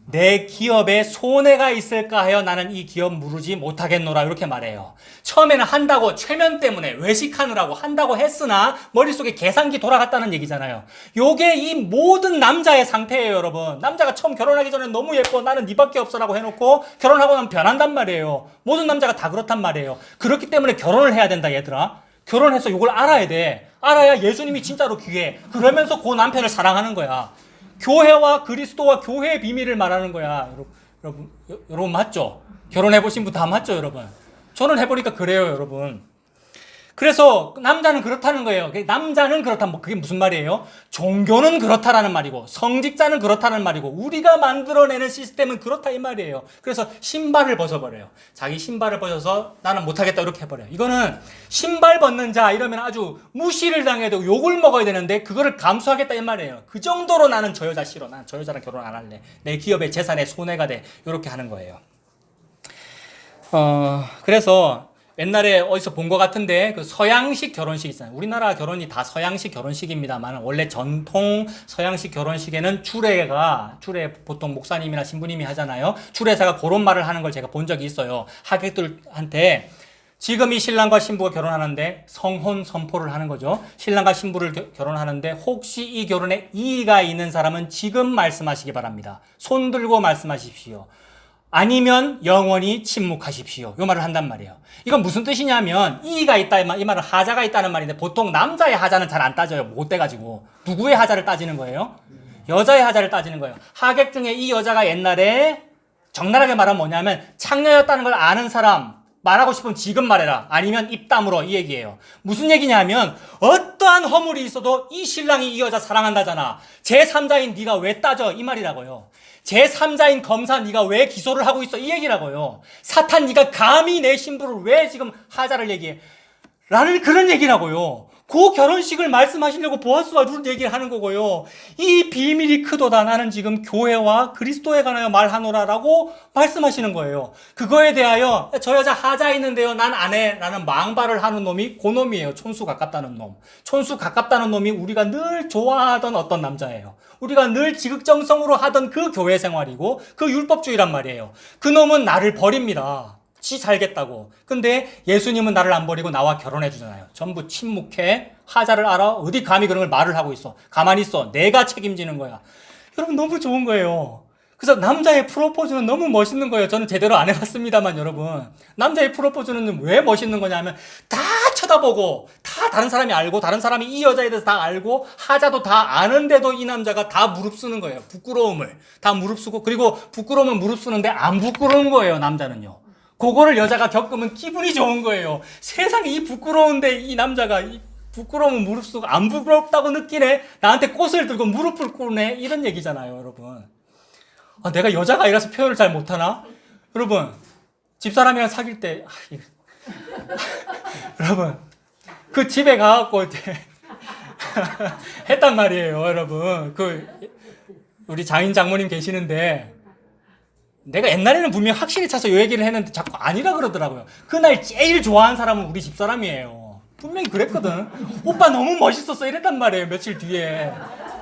내 기업에 손해가 있을까 하여 나는 이 기업 무르지 못하겠노라 이렇게 말해요. 처음에는 한다고 최면 때문에 외식하느라고 한다고 했으나 머릿속에 계산기 돌아갔다는 얘기잖아요. 요게 이 모든 남자의 상태예요, 여러분. 남자가 처음 결혼하기 전에 너무 예뻐, 나는 니밖에 없어라고 해놓고 결혼하고 나면 변한단 말이에요. 모든 남자가 다 그렇단 말이에요. 그렇기 때문에 결혼을 해야 된다, 얘들아. 결혼해서 이걸 알아야 돼. 알아야 예수님이 진짜로 귀해. 그러면서 그 남편을 사랑하는 거야. 교회와 그리스도와 교회의 비밀을 말하는 거야. 여러분 맞죠? 결혼해보신 분 다 맞죠, 여러분? 저는 해보니까 그래요, 여러분. 그래서 남자는 그렇다는 거예요. 남자는 그렇다. 그게 무슨 말이에요? 종교는 그렇다라는 말이고 성직자는 그렇다는 말이고 우리가 만들어내는 시스템은 그렇다 이 말이에요. 그래서 신발을 벗어버려요. 자기 신발을 벗어서 나는 못하겠다 이렇게 해버려요. 이거는 신발 벗는 자 이러면 아주 무시를 당해야 되고 욕을 먹어야 되는데 그거를 감수하겠다 이 말이에요. 그 정도로 나는 저 여자 싫어. 난 저 여자랑 결혼 안 할래. 내 기업의 재산에 손해가 돼. 이렇게 하는 거예요. 그래서 옛날에 어디서 본 것 같은데 그 서양식 결혼식 있잖아요. 우리나라 결혼이 다 서양식 결혼식입니다만 원래 전통 서양식 결혼식에는 주례 보통 목사님이나 신부님이 하잖아요. 주례사가 그런 말을 하는 걸 제가 본 적이 있어요. 하객들한테 지금 이 신랑과 신부가 결혼하는데 성혼 선포를 하는 거죠. 신랑과 신부를 결혼하는데 혹시 이 결혼에 이의가 있는 사람은 지금 말씀하시기 바랍니다. 손 들고 말씀하십시오. 아니면 영원히 침묵하십시오. 이 말을 한단 말이에요. 이건 무슨 뜻이냐면 이의가 있다 이 말은 하자가 있다는 말인데 보통 남자의 하자는 잘 안 따져요. 못 돼가지고. 누구의 하자를 따지는 거예요? 여자의 하자를 따지는 거예요. 하객 중에 이 여자가 옛날에 적나라하게 말하면 뭐냐면 창녀였다는 걸 아는 사람 말하고 싶으면 지금 말해라. 아니면 입 다물어 이 얘기예요. 무슨 얘기냐면 어떠한 허물이 있어도 이 신랑이 이 여자 사랑한다잖아. 제3자인 네가 왜 따져 이 말이라고요. 제3자인 검사 네가 왜 기소를 하고 있어 이 얘기라고요. 사탄 네가 감히 내 신부를 왜 지금 하자를 얘기해 라는 그런 얘기라고요. 그 결혼식을 말씀하시려고 보아스와 룻 얘기를 하는 거고요. 이 비밀이 크도다. 나는 지금 교회와 그리스도에 관하여 말하노라라고 말씀하시는 거예요. 그거에 대하여 저 여자 하자 있는데요. 난 안 해. 라는 망발을 하는 놈이 그 놈이에요. 촌수 가깝다는 놈. 촌수 가깝다는 놈이 우리가 늘 좋아하던 어떤 남자예요. 우리가 늘 지극정성으로 하던 그 교회 생활이고 그 율법주의란 말이에요. 그 놈은 나를 버립니다. 지 살겠다고. 근데 예수님은 나를 안 버리고 나와 결혼해 주잖아요. 전부 침묵해. 하자를 알아? 어디 감히 그런 걸 말을 하고 있어. 가만히 있어. 내가 책임지는 거야. 여러분 너무 좋은 거예요. 그래서 남자의 프로포즈는 너무 멋있는 거예요. 저는 제대로 안 해봤습니다만 여러분. 남자의 프로포즈는 왜 멋있는 거냐면 다 쳐다보고 다 다 다른 사람이 알고 다른 사람이 이 여자에 대해서 다 알고 하자도 다 아는데도 이 남자가 다 무릅쓰는 거예요. 부끄러움을 다 무릅쓰고, 그리고 부끄러움은 무릅쓰는데 안 부끄러운 거예요, 남자는요. 그거를 여자가 겪으면 기분이 좋은 거예요. 세상에 이 부끄러운데 이 남자가 이 부끄러움은 무릅쓰고 안 부끄럽다고 느끼네, 나한테 꽃을 들고 무릎을 꿇네, 이런 얘기잖아요, 여러분. 아, 내가 여자가 아니라서 표현을 잘 못하나? 여러분, 집사람이랑 사귈 때 여러분, 그 집에 가갖고 했단 말이에요, 여러분. 우리 장인 장모님 계시는데, 내가 옛날에는 분명 확실히 차서 요 얘기를 했는데 자꾸 아니라 그러더라고요. 그날 제일 좋아하는 사람은 우리 집사람이에요. 분명히 그랬거든. 오빠 너무 멋있었어 이랬단 말이에요, 며칠 뒤에.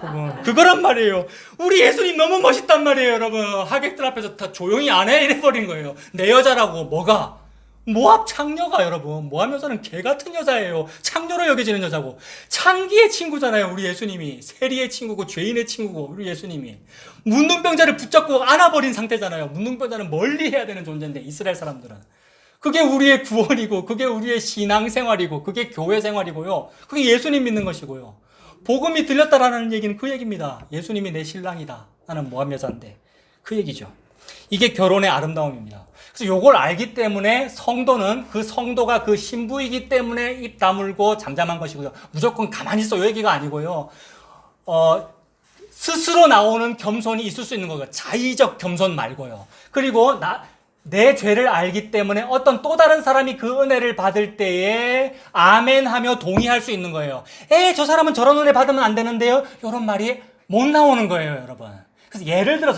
여러분, 그거란 말이에요. 우리 예수님 너무 멋있단 말이에요, 여러분. 하객들 앞에서 다 조용히 안 해 이래버린 거예요. 내 여자라고. 뭐가? 모압 창녀가, 여러분. 모압 여자는 개 같은 여자예요. 창녀로 여겨지는 여자고. 창기의 친구잖아요, 우리 예수님이. 세리의 친구고 죄인의 친구고 우리 예수님이. 문둥병자를 붙잡고 안아버린 상태잖아요. 문둥병자는 멀리 해야 되는 존재인데, 이스라엘 사람들은. 그게 우리의 구원이고, 그게 우리의 신앙생활이고, 그게 교회 생활이고요. 그게 예수님 믿는 것이고요. 복음이 들렸다라는 얘기는 그 얘기입니다. 예수님이 내 신랑이다. 나는 모압 여자인데. 그 얘기죠. 이게 결혼의 아름다움입니다. 그래서 요걸 알기 때문에 성도는, 그 성도가 그 신부이기 때문에 입 다물고 잠잠한 것이고요. 무조건 가만히 있어 요 얘기가 아니고요. 스스로 나오는 겸손이 있을 수 있는 거예요. 자의적 겸손 말고요. 그리고 내 죄를 알기 때문에 어떤 또 다른 사람이 그 은혜를 받을 때에 아멘 하며 동의할 수 있는 거예요. 저 사람은 저런 은혜 받으면 안 되는데요, 이런 말이 못 나오는 거예요, 여러분. 그래서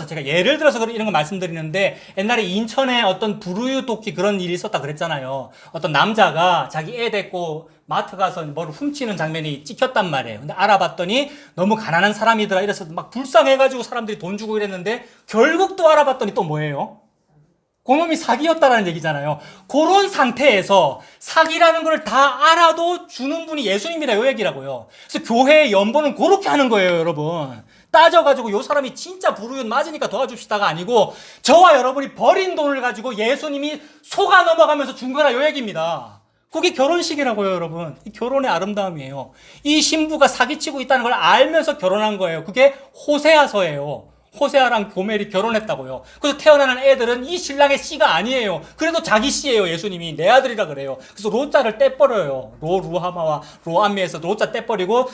제가 예를 들어서 이런 거 말씀드리는데, 옛날에 인천에 어떤 불우유 돕기 그런 일이 있었다 그랬잖아요. 어떤 남자가 자기 애 데리고 마트 가서 뭘 훔치는 장면이 찍혔단 말이에요. 근데 알아봤더니 너무 가난한 사람이더라 이래서 막 불쌍해가지고 사람들이 돈 주고 이랬는데, 결국 또 알아봤더니 또 뭐예요? 그놈이 사기였다라는 얘기잖아요. 그런 상태에서 사기라는 걸 다 알아도 주는 분이 예수님이다, 요 얘기라고요. 그래서 교회의 연보는 그렇게 하는 거예요, 여러분. 따져가지고 요 사람이 진짜 불우연 맞으니까 도와줍시다가 아니고, 저와 여러분이 버린 돈을 가지고 예수님이 속아 넘어가면서 준 거라, 요 얘기입니다. 그게 결혼식이라고요, 여러분. 이 결혼의 아름다움이에요. 이 신부가 사기치고 있다는 걸 알면서 결혼한 거예요. 그게 호세아서예요. 호세아랑 고멜이 결혼했다고요. 그래서 태어나는 애들은 이 신랑의 씨가 아니에요. 그래도 자기 씨예요, 예수님이. 내 아들이라 그래요. 그래서 로자를 떼버려요. 루하마와 로암미에서 로자 떼버리고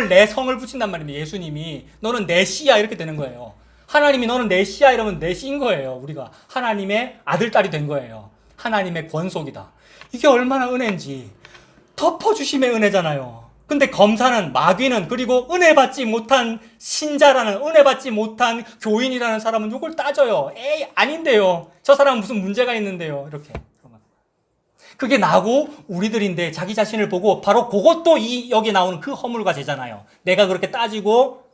내 성을 붙인단 말입니다, 예수님이. 너는 내 씨야, 이렇게 되는 거예요. 하나님이 너는 내 씨야 이러면 내 씨인 거예요. 우리가 하나님의 아들, 딸이 된 거예요. 하나님의 권속이다. 이게 얼마나 은혜인지. 덮어주심의 은혜잖아요. 근데 검사는, 마귀는, 그리고 은혜 받지 못한 신자라는, 은혜 받지 못한 교인이라는 사람은 이걸 따져요. 아닌데요. 저 사람은 무슨 문제가 있는데요. 이렇게. 그게 나고 우리들인데, 자기 자신을 보고 바로 그것도 여기 나오는 그 허물과 죄잖아요. 내가 그렇게 따지고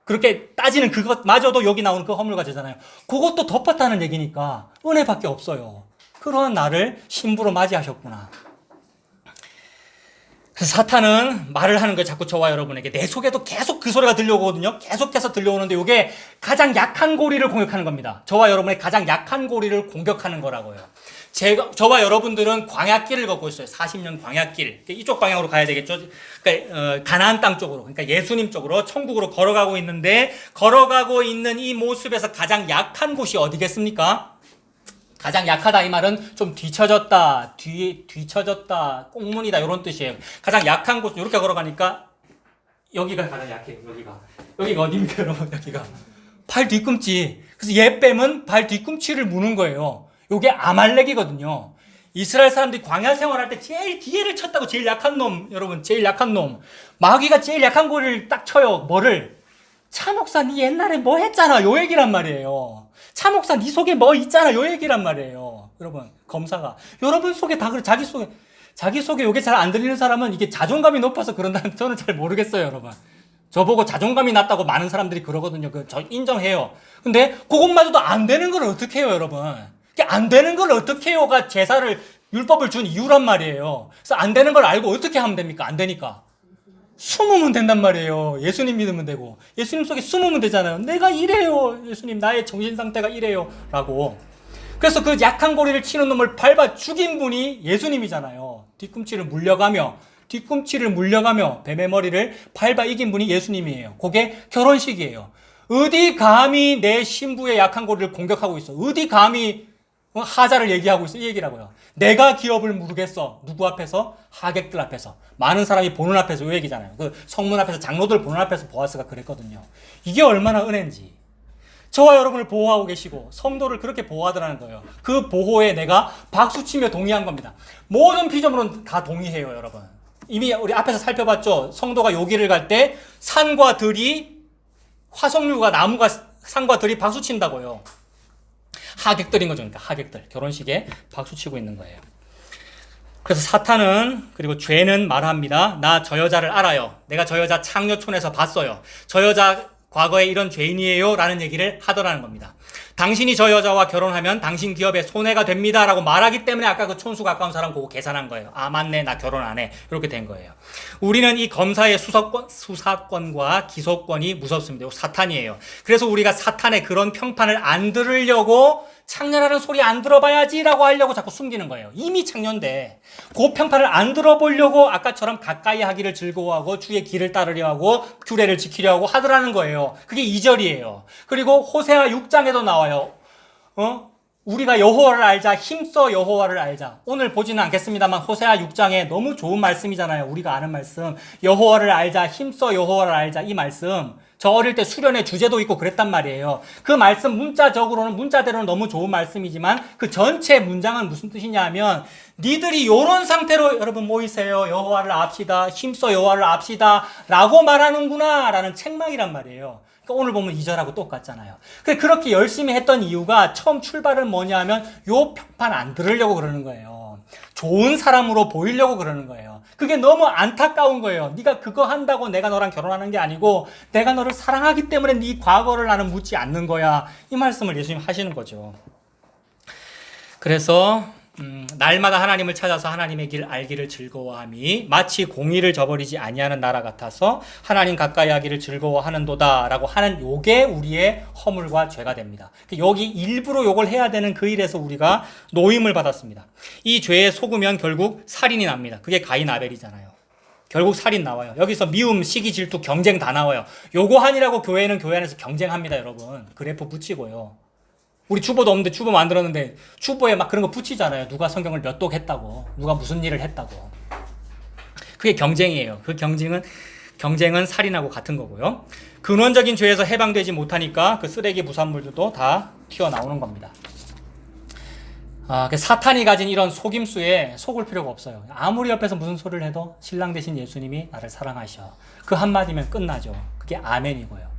그렇게 따지는 그것마저도 여기 나오는 그 허물과 죄잖아요. 그것도 덮었다는 얘기니까 은혜밖에 없어요. 그러한 나를 신부로 맞이하셨구나. 그래서 사탄은 말을 하는 거예요. 자꾸 저와 여러분에게. 내 속에도 계속 그 소리가 들려오거든요. 계속해서 들려오는데, 이게 가장 약한 고리를 공격하는 겁니다. 저와 여러분의 가장 약한 고리를 공격하는 거라고요. 저와 여러분들은 광야길을 걷고 있어요. 40년 광야길. 이쪽 방향으로 가야 되겠죠. 그러니까 가나안 땅 쪽으로, 그러니까 예수님 쪽으로, 천국으로 걸어가고 있는데, 걸어가고 있는 이 모습에서 가장 약한 곳이 어디겠습니까? 가장 약하다 이 말은 좀 뒤처졌다, 뒤처졌다, 꽁문이다, 이런 뜻이에요. 가장 약한 곳, 이렇게 걸어가니까 여기가 가장 약해요. 여기가 어디입니까, 여러분? 여기가 발 뒤꿈치. 그래서 옛뱀은 발 뒤꿈치를 무는 거예요. 이게 아말렉이거든요. 이스라엘 사람들이 광야 생활할 때 제일 뒤에를 쳤다고. 제일 약한 놈, 여러분, 제일 약한 놈. 마귀가 제일 약한 고리를 딱 쳐요. 뭐를? 차 목사, 니 옛날에 뭐 했잖아, 요 얘기란 말이에요. 차 목사, 니 속에 뭐 있잖아, 요 얘기란 말이에요. 여러분, 검사가 여러분 속에 다 그래. 자기 속에 요게 잘 안 들리는 사람은 이게 자존감이 높아서 그런다는, 저는 잘 모르겠어요, 여러분. 저보고 자존감이 낮다고 많은 사람들이 그러거든요. 저 인정해요. 근데 그것마저도 안 되는 걸 어떻게 해요, 여러분? 안 되는 걸 어떻게 해요가 제사를, 율법을 준 이유란 말이에요. 그래서 안 되는 걸 알고 어떻게 하면 됩니까? 안 되니까 숨으면 된단 말이에요. 예수님 믿으면 되고, 예수님 속에 숨으면 되잖아요. 내가 이래요, 예수님, 나의 정신 상태가 이래요 라고. 그래서 그 약한 고리를 치는 놈을 밟아 죽인 분이 예수님이잖아요. 뒤꿈치를 물려가며 뒤꿈치를 물려가며 뱀의 머리를 밟아 이긴 분이 예수님이에요. 그게 결혼식이에요. 어디 감히 내 신부의 약한 고리를 공격하고 있어. 어디 감히 하자를 얘기하고 있어. 이 얘기라고요. 내가 기업을 모르겠어. 누구 앞에서? 하객들 앞에서. 많은 사람이 보는 앞에서. 이 얘기잖아요. 그 성문 앞에서 장로들 보는 앞에서 보아스가 그랬거든요. 이게 얼마나 은혜인지. 저와 여러분을 보호하고 계시고 성도를 그렇게 보호하더라는 거예요. 그 보호에 내가 박수치며 동의한 겁니다. 모든 피조물은 다 동의해요, 여러분. 이미 우리 앞에서 살펴봤죠. 성도가 요기를 갈 때 산과 들이 화석류가 나무가 산과 들이 박수친다고요. 하객들인 거죠. 그러니까 하객들. 결혼식에 박수치고 있는 거예요. 그래서 사탄은 그리고 죄는 말합니다. 나 저 여자를 알아요. 내가 저 여자 창녀촌에서 봤어요. 저 여자 과거에 이런 죄인이에요 라는 얘기를 하더라는 겁니다. 당신이 저 여자와 결혼하면 당신 기업에 손해가 됩니다 라고 말하기 때문에 아까 그 촌수 가까운 사람 보고 계산한 거예요. 아 맞네, 나 결혼 안 해. 이렇게 된 거예요. 우리는 이 검사의 수사권과 기소권이 무섭습니다. 사탄이에요. 그래서 우리가 사탄의 그런 평판을 안 들으려고 창녀라는 소리 안 들어봐야지 라고 하려고 자꾸 숨기는 거예요. 이미 창녀인데 그 평판을 안 들어보려고 아까처럼 가까이 하기를 즐거워하고 주의 길을 따르려 하고 규례를 지키려 하고 하더라는 거예요. 그게 2절이에요. 그리고 호세아 6장에도 나와요. 우리가 여호와를 알자, 힘써 여호와를 알자. 오늘 보지는 않겠습니다만 호세아 6장에 너무 좋은 말씀이잖아요. 우리가 아는 말씀. 여호와를 알자, 힘써 여호와를 알자. 이 말씀. 저 어릴 때 수련회 주제도 있고 그랬단 말이에요. 그 말씀 문자대로는 너무 좋은 말씀이지만 그 전체 문장은 무슨 뜻이냐 하면 니들이 요런 상태로 여러분 모이세요. 여호와를 압시다. 힘써 여호와를 압시다. 라고 말하는구나. 라는 책망이란 말이에요. 그러니까 오늘 보면 2절하고 똑같잖아요. 그렇게 열심히 했던 이유가 처음 출발은 뭐냐 하면 요 평판 안 들으려고 그러는 거예요. 좋은 사람으로 보이려고 그러는 거예요. 그게 너무 안타까운 거예요. 네가 그거 한다고 내가 너랑 결혼하는 게 아니고 내가 너를 사랑하기 때문에 네 과거를 나는 묻지 않는 거야. 이 말씀을 예수님 하시는 거죠. 그래서 날마다 하나님을 찾아서 하나님의 길 알기를 즐거워함이 마치 공의를 저버리지 아니하는 나라 같아서 하나님 가까이 하기를 즐거워하는도다 라고 하는 요게 우리의 허물과 죄가 됩니다. 여기 일부러 요걸 해야 되는 그 일에서 우리가 노임을 받았습니다. 이 죄에 속으면 결국 살인이 납니다. 그게 가인 아벨이잖아요. 결국 살인 나와요. 여기서 미움, 시기, 질투, 경쟁 다 나와요. 요거 하니라고 교회는 교회 안에서 경쟁합니다, 여러분. 그래프 붙이고요. 우리 주보도 없는데 주보 만들었는데 주보에 막 그런 거 붙이잖아요. 누가 성경을 몇 독 했다고, 누가 무슨 일을 했다고. 그게 경쟁이에요. 그 경쟁은 살인하고 같은 거고요. 근원적인 죄에서 해방되지 못하니까 그 쓰레기 부산물들도 다 튀어나오는 겁니다. 사탄이 가진 이런 속임수에 속을 필요가 없어요. 아무리 옆에서 무슨 소리를 해도 신랑 되신 예수님이 나를 사랑하셔. 그 한마디면 끝나죠. 그게 아멘이고요.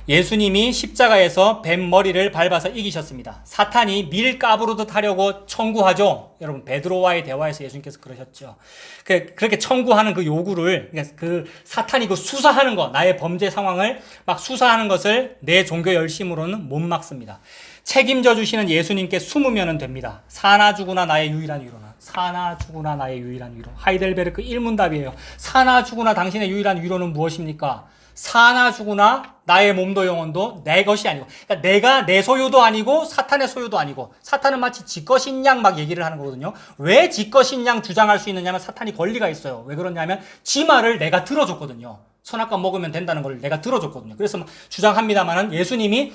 예수님이 십자가에서 뱀 머리를 밟아서 이기셨습니다. 사탄이 밀 까부르듯 하려고 청구하죠. 여러분 베드로와의 대화에서 예수님께서 그러셨죠. 그렇게 청구하는 그 요구를, 그 사탄이 그 수사하는 거, 나의 범죄 상황을 막 수사하는 것을 내 종교 열심으로는 못 막습니다. 책임져 주시는 예수님께 숨으면 됩니다. 사나 죽으나 나의 유일한 위로나. 사나 죽으나 나의 유일한 위로. 하이델베르크 1문답이에요. 사나 죽으나 당신의 유일한 위로는 무엇입니까? 사나 죽으나 나의 몸도 영혼도 내 것이 아니고, 그러니까 내가 내 소유도 아니고 사탄의 소유도 아니고. 사탄은 마치 지 것인 양 막 얘기를 하는 거거든요. 왜 지 것인 양 주장할 수 있느냐면 사탄이 권리가 있어요. 왜 그러냐면 지 말을 내가 들어줬거든요. 선악과 먹으면 된다는 걸 내가 들어줬거든요. 그래서 주장합니다만은 예수님이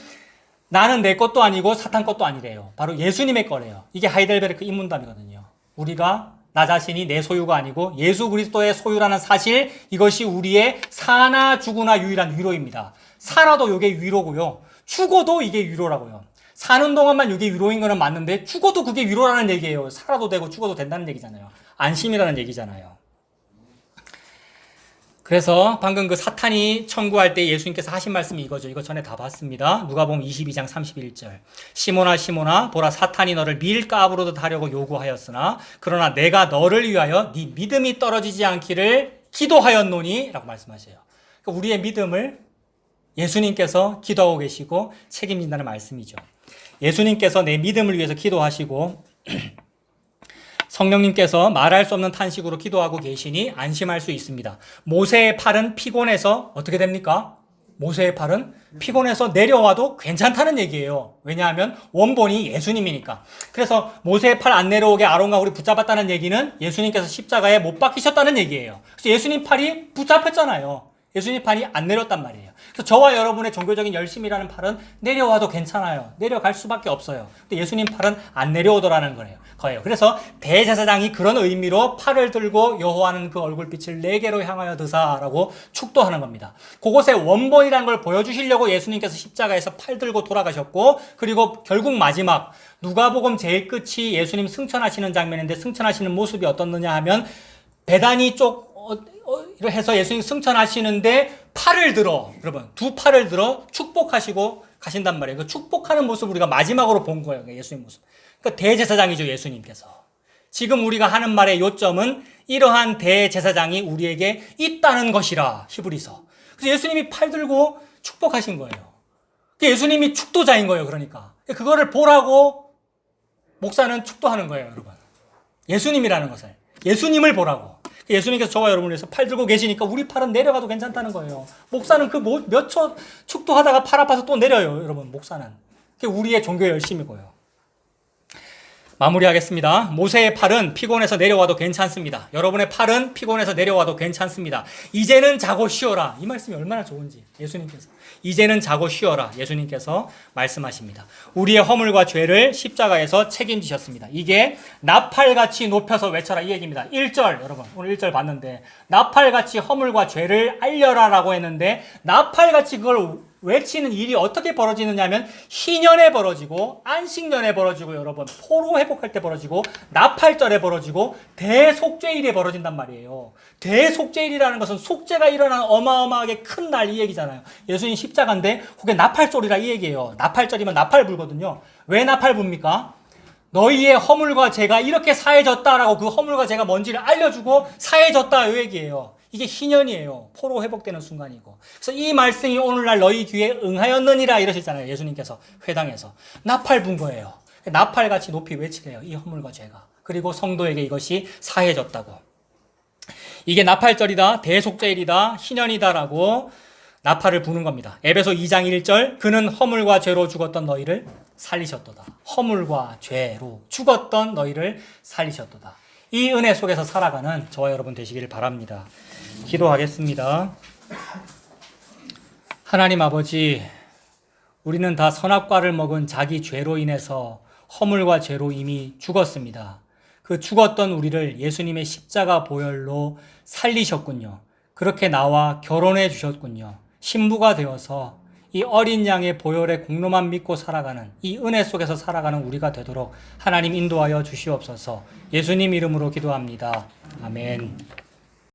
나는 내 것도 아니고 사탄 것도 아니래요. 바로 예수님의 거래요. 이게 하이델베르크 인문담이거든요. 우리가 나 자신이 내 소유가 아니고 예수 그리스도의 소유라는 사실, 이것이 우리의 사나 죽으나 유일한 위로입니다. 살아도 이게 위로고요. 죽어도 이게 위로라고요. 사는 동안만 이게 위로인 거는 맞는데 죽어도 그게 위로라는 얘기예요. 살아도 되고 죽어도 된다는 얘기잖아요. 안심이라는 얘기잖아요. 그래서 방금 그 사탄이 청구할 때 예수님께서 하신 말씀이 이거죠. 이거 전에 다 봤습니다. 누가복음 22장 31절. 시몬아 시몬아 보라 사탄이 너를 밀가부르듯 하려고 요구하였으나 그러나 내가 너를 위하여 네 믿음이 떨어지지 않기를 기도하였노니 라고 말씀하셔요. 그러니까 우리의 믿음을 예수님께서 기도하고 계시고 책임진다는 말씀이죠. 예수님께서 내 믿음을 위해서 기도하시고 성령님께서 말할 수 없는 탄식으로 기도하고 계시니 안심할 수 있습니다. 모세의 팔은 피곤해서 어떻게 됩니까? 모세의 팔은 피곤해서 내려와도 괜찮다는 얘기예요. 왜냐하면 원본이 예수님이니까. 그래서 모세의 팔 안 내려오게 아론과 홀이 붙잡았다는 얘기는 예수님께서 십자가에 못 박히셨다는 얘기예요. 그래서 예수님 팔이 붙잡혔잖아요. 예수님 팔이 안 내렸단 말이에요. 그래서 저와 여러분의 종교적인 열심이라는 팔은 내려와도 괜찮아요. 내려갈 수밖에 없어요. 근데 예수님 팔은 안 내려오더라는 거예요. 그래서 대제사장이 그런 의미로 팔을 들고 여호와는 그 얼굴빛을 네게로 향하여 드사라고 축도하는 겁니다. 그곳에 원본이라는 걸 보여주시려고 예수님께서 십자가에서 팔 들고 돌아가셨고, 그리고 결국 마지막 누가복음 제일 끝이 예수님 승천하시는 장면인데, 승천하시는 모습이 어떻느냐 하면 베다니 쪽 해서 예수님 승천하시는데 팔을 들어, 여러분 두 팔을 들어 축복하시고 가신단 말이에요. 그 축복하는 모습을 우리가 마지막으로 본 거예요. 예수님 모습. 그러니까 대제사장이죠, 예수님께서. 지금 우리가 하는 말의 요점은 이러한 대제사장이 우리에게 있다는 것이라, 히브리서. 그래서 예수님이 팔 들고 축복하신 거예요. 예수님이 축도자인 거예요, 그러니까. 그거를 보라고 목사는 축도하는 거예요, 여러분. 예수님이라는 것을. 예수님을 보라고. 예수님께서 저와 여러분을 위해서 팔 들고 계시니까 우리 팔은 내려가도 괜찮다는 거예요. 목사는 그 몇 초 축도하다가 팔 아파서 또 내려요, 여러분. 목사는. 그게 우리의 종교 열심이고요. 마무리하겠습니다. 모세의 팔은 피곤해서 내려와도 괜찮습니다. 여러분의 팔은 피곤해서 내려와도 괜찮습니다. 이제는 자고 쉬어라. 이 말씀이 얼마나 좋은지, 예수님께서. 이제는 자고 쉬어라. 예수님께서 말씀하십니다. 우리의 허물과 죄를 십자가에서 책임지셨습니다. 이게 나팔같이 높여서 외쳐라, 이 얘기입니다. 1절, 여러분 오늘 1절 봤는데 나팔같이 허물과 죄를 알려라라고 했는데, 나팔같이 그걸 외치는 일이 어떻게 벌어지느냐 하면 희년에 벌어지고, 안식년에 벌어지고, 여러분 포로 회복할 때 벌어지고, 나팔절에 벌어지고, 대속죄일에 벌어진단 말이에요. 대속죄일이라는 것은 속죄가 일어나는 어마어마하게 큰 날, 이 얘기잖아요. 예수님 십자가인데 그게 나팔절이라 이 얘기예요. 나팔절이면 나팔 불거든요. 왜 나팔 붑니까? 너희의 허물과 죄가 이렇게 사해졌다라고, 그 허물과 죄가 뭔지를 알려주고 사해졌다, 이 얘기예요. 이게 희년이에요. 포로 회복되는 순간이고. 그래서 이 말씀이 오늘날 너희 귀에 응하였느니라 이러셨잖아요, 예수님께서 회당에서. 나팔 분 거예요. 나팔같이 높이 외치래요, 이 허물과 죄가. 그리고 성도에게 이것이 사해졌다고. 이게 나팔절이다, 대속죄일이다, 희년이다라고 나팔을 부는 겁니다. 에베소 2장 1절, 그는 허물과 죄로 죽었던 너희를 살리셨도다. 허물과 죄로 죽었던 너희를 살리셨도다. 이 은혜 속에서 살아가는 저와 여러분 되시기를 바랍니다. 기도하겠습니다. 하나님 아버지, 우리는 다 선악과를 먹은 자기 죄로 인해서 허물과 죄로 이미 죽었습니다. 그 죽었던 우리를 예수님의 십자가 보혈로 살리셨군요. 그렇게 나와 결혼해 주셨군요. 신부가 되어서 이 어린 양의 보혈의 공로만 믿고 살아가는, 이 은혜 속에서 살아가는 우리가 되도록 하나님 인도하여 주시옵소서. 예수님 이름으로 기도합니다. 아멘.